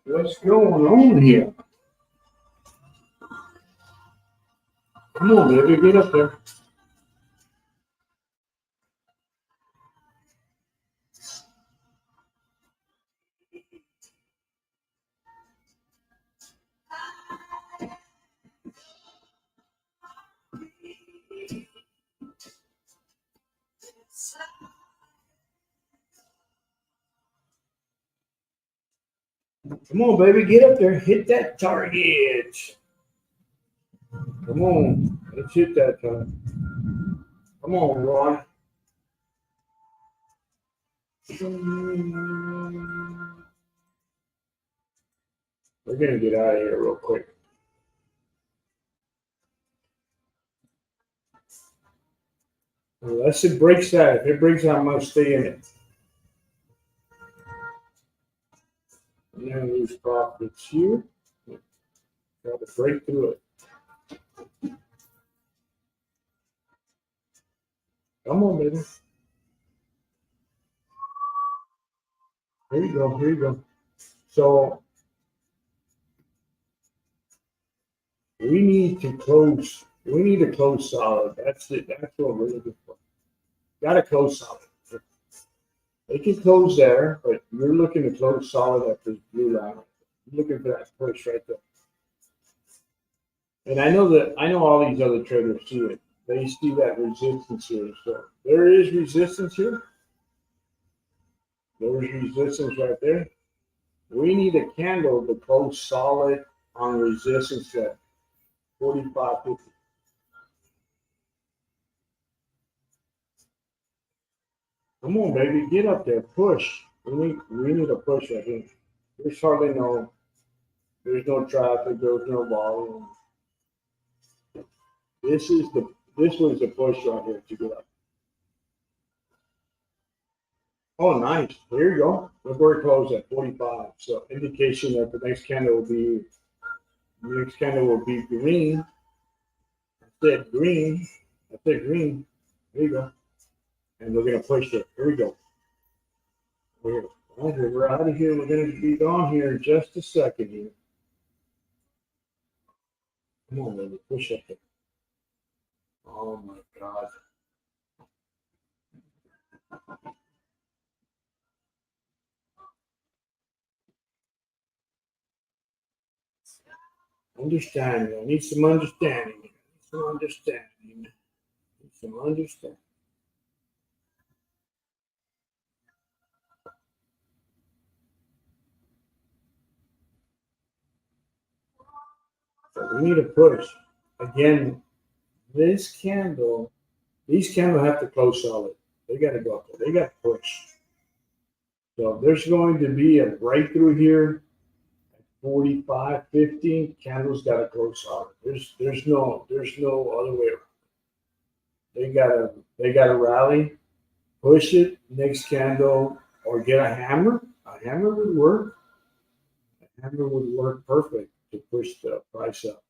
Speaker 1: What's going on here? Come on, baby, get up there. Come on, baby, get up there. Hit that target. Come on, let's hit that time. Come on, Roy. We're gonna get out of here real quick. Unless it breaks out. If it breaks out, I'm gonna stay in it. And then lose profits here. Got to break through it. Come on, baby. Here you go. Here you go. So we need to close. We need to close solid. That's it. That's what we're looking for. Got to close solid. They can close there, but you're looking to close solid at this blue line. You're looking for that push right there. And I know all these other traders see it. They see that resistance here. So there is resistance here. There's resistance right there. We need a candle to close solid on resistance at 45.50. Come on, baby, get up there, push. We need a push right here. There's no traffic, there's no volume. This was the push right here to get up. Oh, nice. There you go. Look where it closed at 45. So indication that the next candle will be green. I said green. There you go. And we're gonna push it. Here we go. We're out of here. We're gonna be gone here in just a second here. Come on, baby, push up there. Oh my God. Understanding. I need some understanding. Some understanding. Some understanding. So we need a push. Again, these candles have to close solid. They got to go up there. They got to push. So there's going to be a breakthrough here at 45.50. Candles got to close solid. There's no other way around. They gotta rally, push it, next candle, or get a hammer. A hammer would work. A hammer would work perfect to push the price up.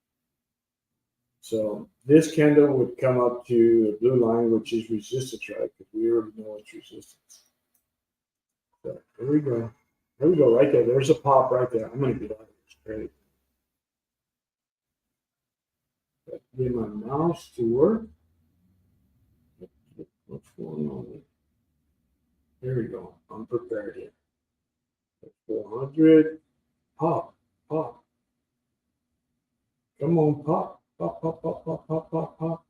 Speaker 1: So this candle would come up to the blue line, which is resistance, right? Because we already know it's resistance. So here we go. There we go, right there. There's a pop right there. I'm gonna get out of this trade. Get my mouse to work. What's going on there? Here we go. I'm prepared here. 400. Pop. Come on, pop. Pop.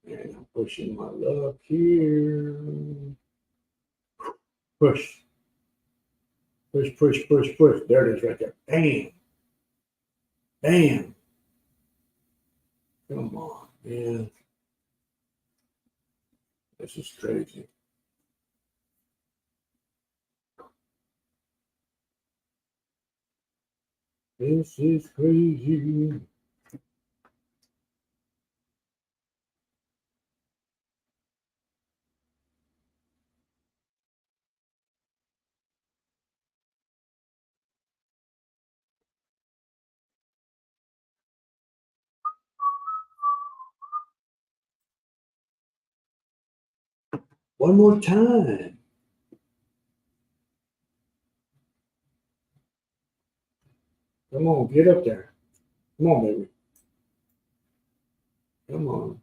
Speaker 1: And I'm pushing my luck here. Push. There it is right there. Bam. Come on, man. This is crazy. This is crazy. One more time. Come on, get up there. Come on, baby. Come on.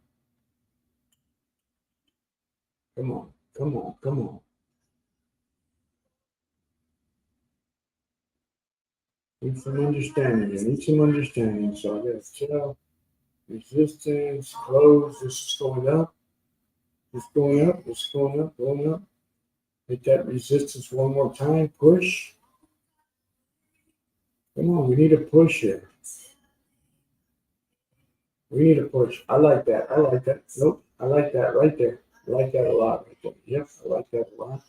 Speaker 1: Need some understanding. So I gotta tell resistance, close. This is going up. It's going up. Hit that resistance one more time. Push. Come on, we need a push here. We need a push. I like that. Nope, I like that right there. I like that a lot right there. Yep, I like that a lot.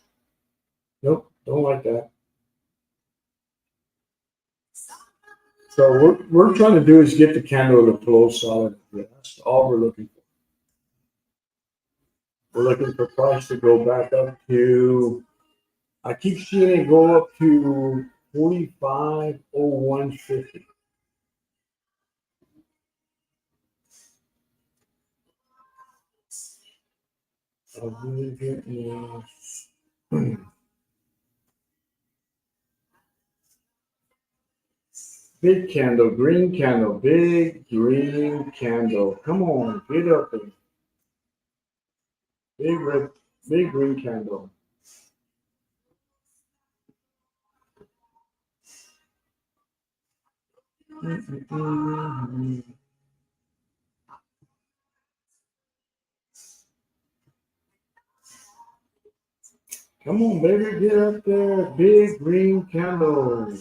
Speaker 1: Nope, don't like that. So what we're trying to do is get the candle to close solid. That's all we're looking for. We're looking for price to go back up to, I keep seeing it go up to 45.0150. Big candle, green candle, big green candle. Come on, get up there. Big red Big green candle. Come on, baby, get up there. Big green candle.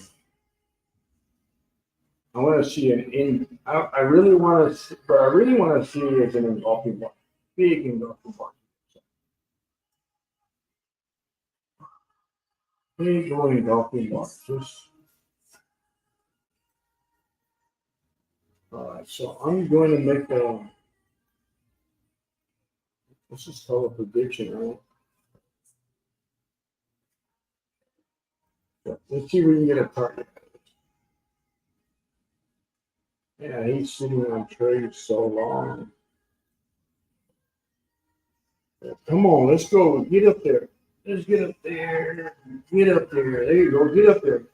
Speaker 1: I want to see I really want to, but I really want to see it as an engulfing bar. Big engulfing bar. Big engulfing bar. Just. All right, so I'm going to make this is called a prediction, right? Yeah, let's see if we can get a target. Yeah, he's sitting on trade so long. Yeah, come on, let's go. Get up there. Let's get up there. Get up there. There you go. Get up there.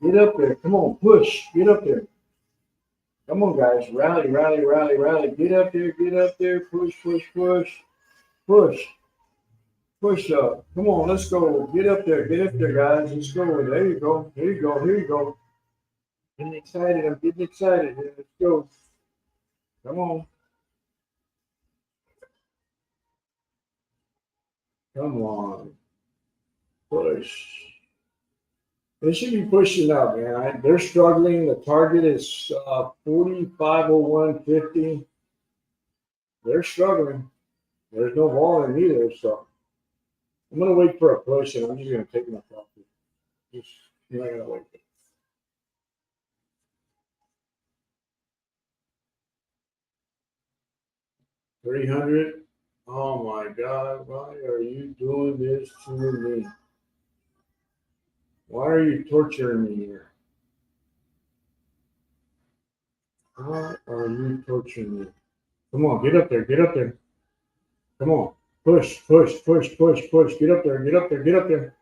Speaker 1: Get up there. Come on, push. Get up there. Come on, guys. Rally, rally, rally, rally. Get up there. Get up there. Push, push, push. Push. Push up. Come on, let's go. Get up there. Get up there, guys. Let's go. There you go. Here you go. Here you go. Getting excited. I'm getting excited. Let's go. Come on. Come on. Push. They should be pushing up, man. They're struggling. The target is 4501.50. They're struggling. There's no volume either, so I'm gonna wait for a push, and I'm just gonna take my profit. Just I'm not gonna wait. 300. Oh my God! Why are you doing this to me? Why are you torturing me here? Why are you torturing me? Come on, get up there, get up there. Come on, push, push, push, push, push. Get up there, get up there, get up there.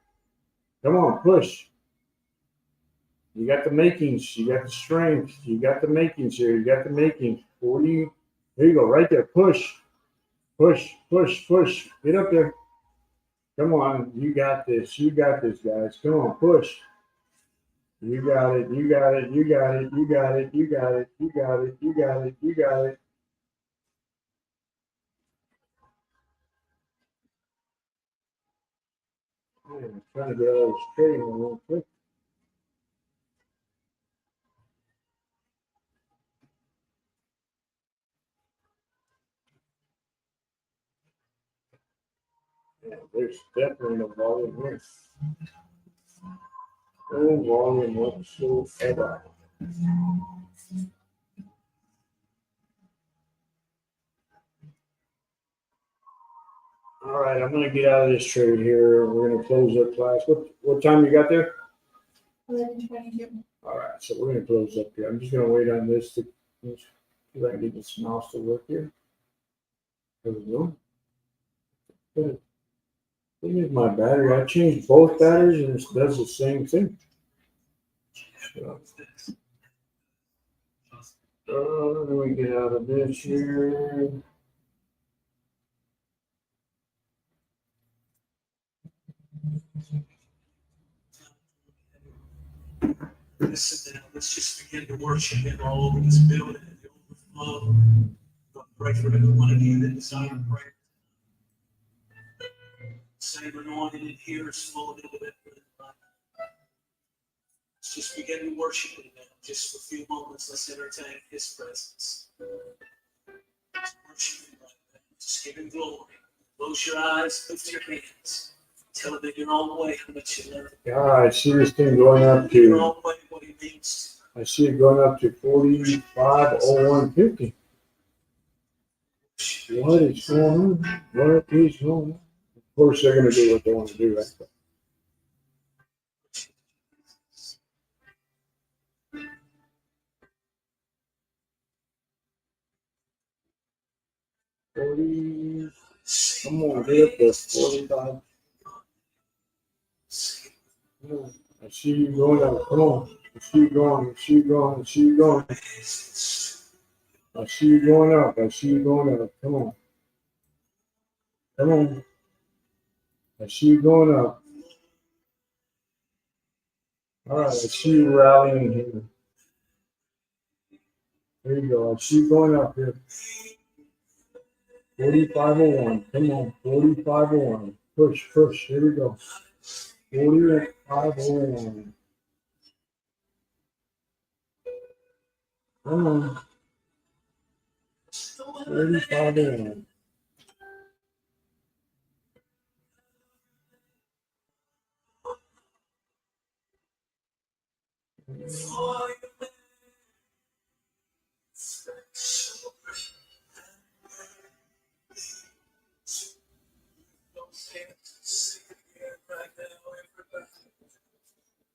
Speaker 1: Come on, push. You got the makings, you got the strength, you got the makings here, you got the makings. 40. There you go, right there. Push, push, push, push. Get up there. Come on, you got this. You got this, guys. Come on, push. You got it. You got it. You got it. You got it. You got it. You got it. You got it. You got it. Man, I'm trying to get all this trading real quick. Yeah, there's definitely no volume here. No volume whatsoever. All right, I'm gonna get out of this trade here. We're gonna close up class. What time you got there?
Speaker 2: 11:22.
Speaker 1: All right, so we're gonna close up here. I'm just gonna wait on this to see if I can get this mouse to work here. There we go. Good. Look at my battery. I changed both batteries and it does the same thing. So, let me get out of this here.
Speaker 5: Let's sit down. Let's just begin to worship Him all over this building and the overflow. God, pray for every one of you that desire prayer. Same anointing in here is flowing into that room right now. Let's just begin to worship Him now. Just for a few moments, let's entertain His presence. Let's worship Him right now. Just give Him glory. Close your eyes, lift your hands. Tell Him in your own way how much you love Him.
Speaker 1: Yeah, I see this thing going up
Speaker 5: In your
Speaker 1: to,
Speaker 5: own way what He means to you.
Speaker 1: I see it going up to 4501.50. What is going on? What is going on? Of course, they're going to do what they want to do, right? $40. Come on, get up there. 45. Come on. I see you going up. Come on. I see you going. I see you going. I see you going. I see you going up. I see you going up. Come on. Come on. I see you going up. All right, I see you rallying here. There you go. I see you going up here. 4501. Come on, 4501. Push, push. Here we go. 4501. Come on. 4501.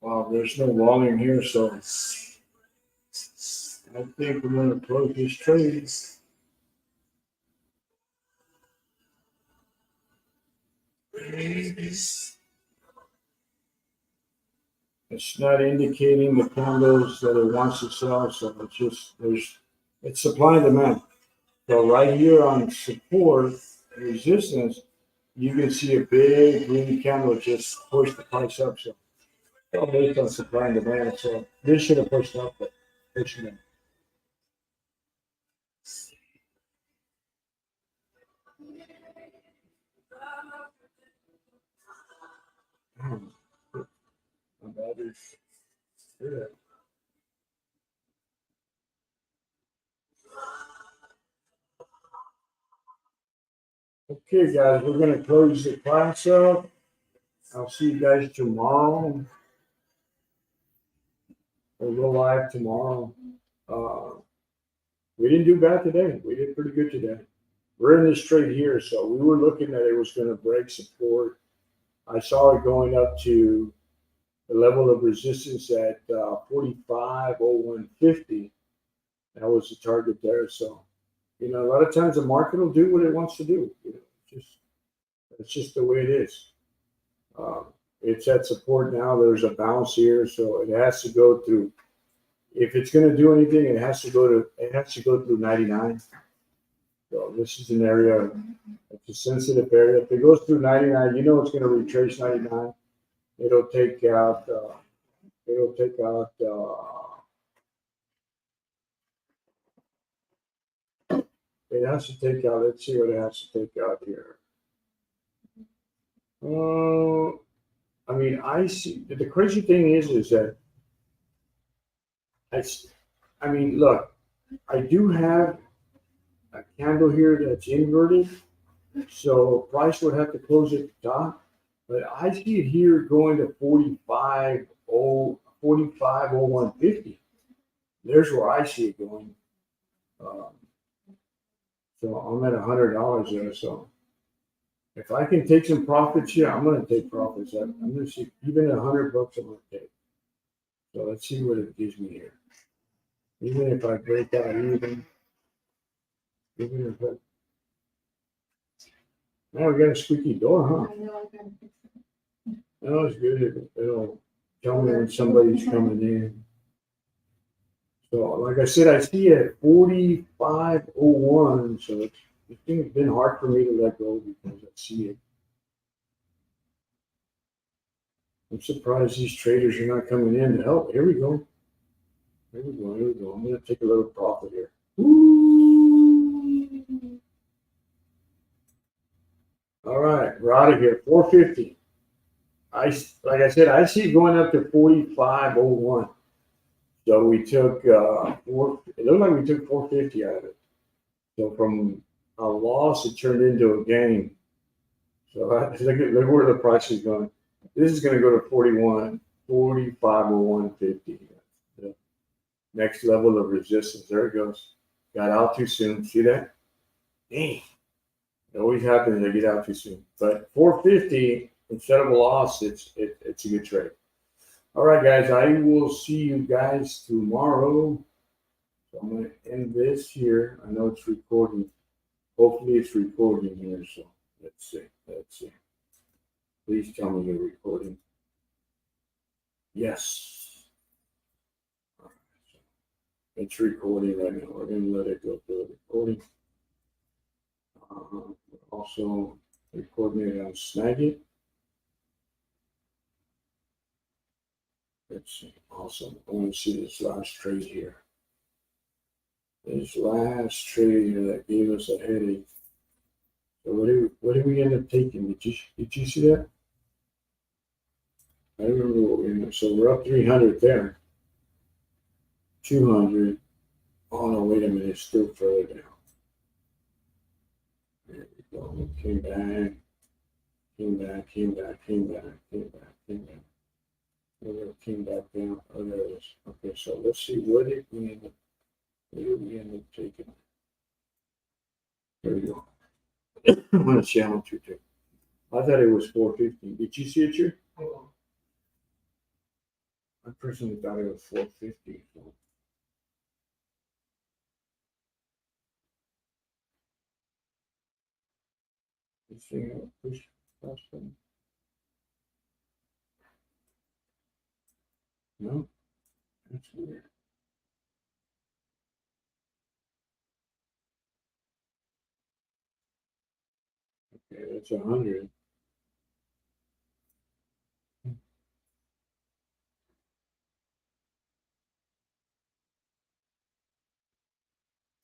Speaker 1: Wow, there's no volume here, so I think we're gonna close this trade. It's not indicating the candles that it wants to sell, so it's just it's supply and demand. So right here on support resistance, you can see a big green candle just push the price up. So it's all based on supply and demand. So this should have pushed up, but it shouldn't. My battery's good. Okay, guys, we're gonna close the class up. I'll see you guys tomorrow. We'll go live tomorrow. We didn't do bad today. We did pretty good today. We're in this trade here, so we were looking at it was going to break support. I saw it going up to the level of resistance at 45.0150. That was the target there. So, a lot of times the market will do what it wants to do. It's just the way it is. It's at support now. There's a bounce here, so it has to go through. If it's going to do anything, it has to go through 99. So this is an area. It's a sensitive area. If it goes through 99, it's going to retrace 99. It'll take out. It has to take out. Let's see what it has to take out here. I see. The crazy thing is that look, I do have a candle here that's inverted, so price would have to close at the top, but I see it here going to 45.0150. There's where I see it going. So I'm at $100 there. So if I can take some profits here, I'm going to take profits. I'm going to see even $100 I'm going to take. So let's see what it gives me here. Even if I break out, even if now we got a squeaky door, huh?
Speaker 2: I know, I gotta fix it.
Speaker 1: No, it's good. It'll tell me when somebody's coming in. So, like I said, I see it at 45.01. So it's been hard for me to let go because I see it. I'm surprised these traders are not coming in to help. Here we go. Here we go. Here we go. I'm going to take a little profit here. Woo! All right, we're out of here. 450. Like I said, I see it going up to 45.01. So we took it looked like we took 450 out of it. So from a loss, it turned into a gain. So look where the price is going. This is going to go to 45.0150. The next level of resistance. There it goes. Got out too soon. See that? Dang. It always happens. They get out too soon. But 450 instead of a loss, it's a good trade. All right, guys. I will see you guys tomorrow. So I'm going to end this here. I know it's recording. Hopefully, it's recording here. So let's see. Please tell me you're recording. Yes. All right, so it's recording right now. We're going to let it go through the recording. Also recording it on Snagit. Let's see. Awesome. I want to see this last trade here. This last trade here that gave us a headache. So what did we end up taking? Did you see that? I don't remember what we ended up. So we're up 300 there. 200. Oh no, wait a minute, it's still further down. There we go. Came back. Came back. Came back. Came back. Came back. Came back. Came back down. Oh, there it is. Okay, so let's see. What did we end up taking? There we go. I'm gonna see how much we took. I thought it was 450. Did you see it, here? I personally thought it was 450. So. Let's see how it pushed last time. No, that's weird. Okay, that's 100.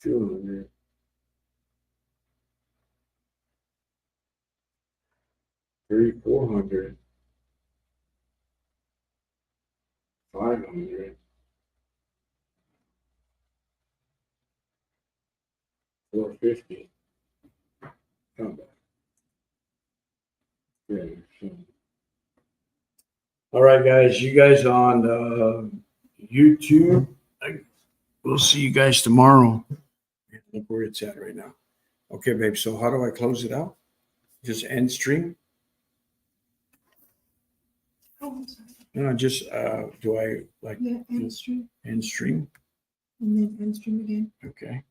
Speaker 1: $200. $400. 500. 450. Come back. Okay, so. All right, guys. You guys on YouTube. We'll see you guys tomorrow. Look where it's at right now. Okay, babe. So how do I close it out? Just end stream?
Speaker 2: Oh, I'm sorry.
Speaker 1: No, just do I like
Speaker 2: Yeah, end stream,
Speaker 1: end stream?
Speaker 2: and then end stream again.
Speaker 1: Okay.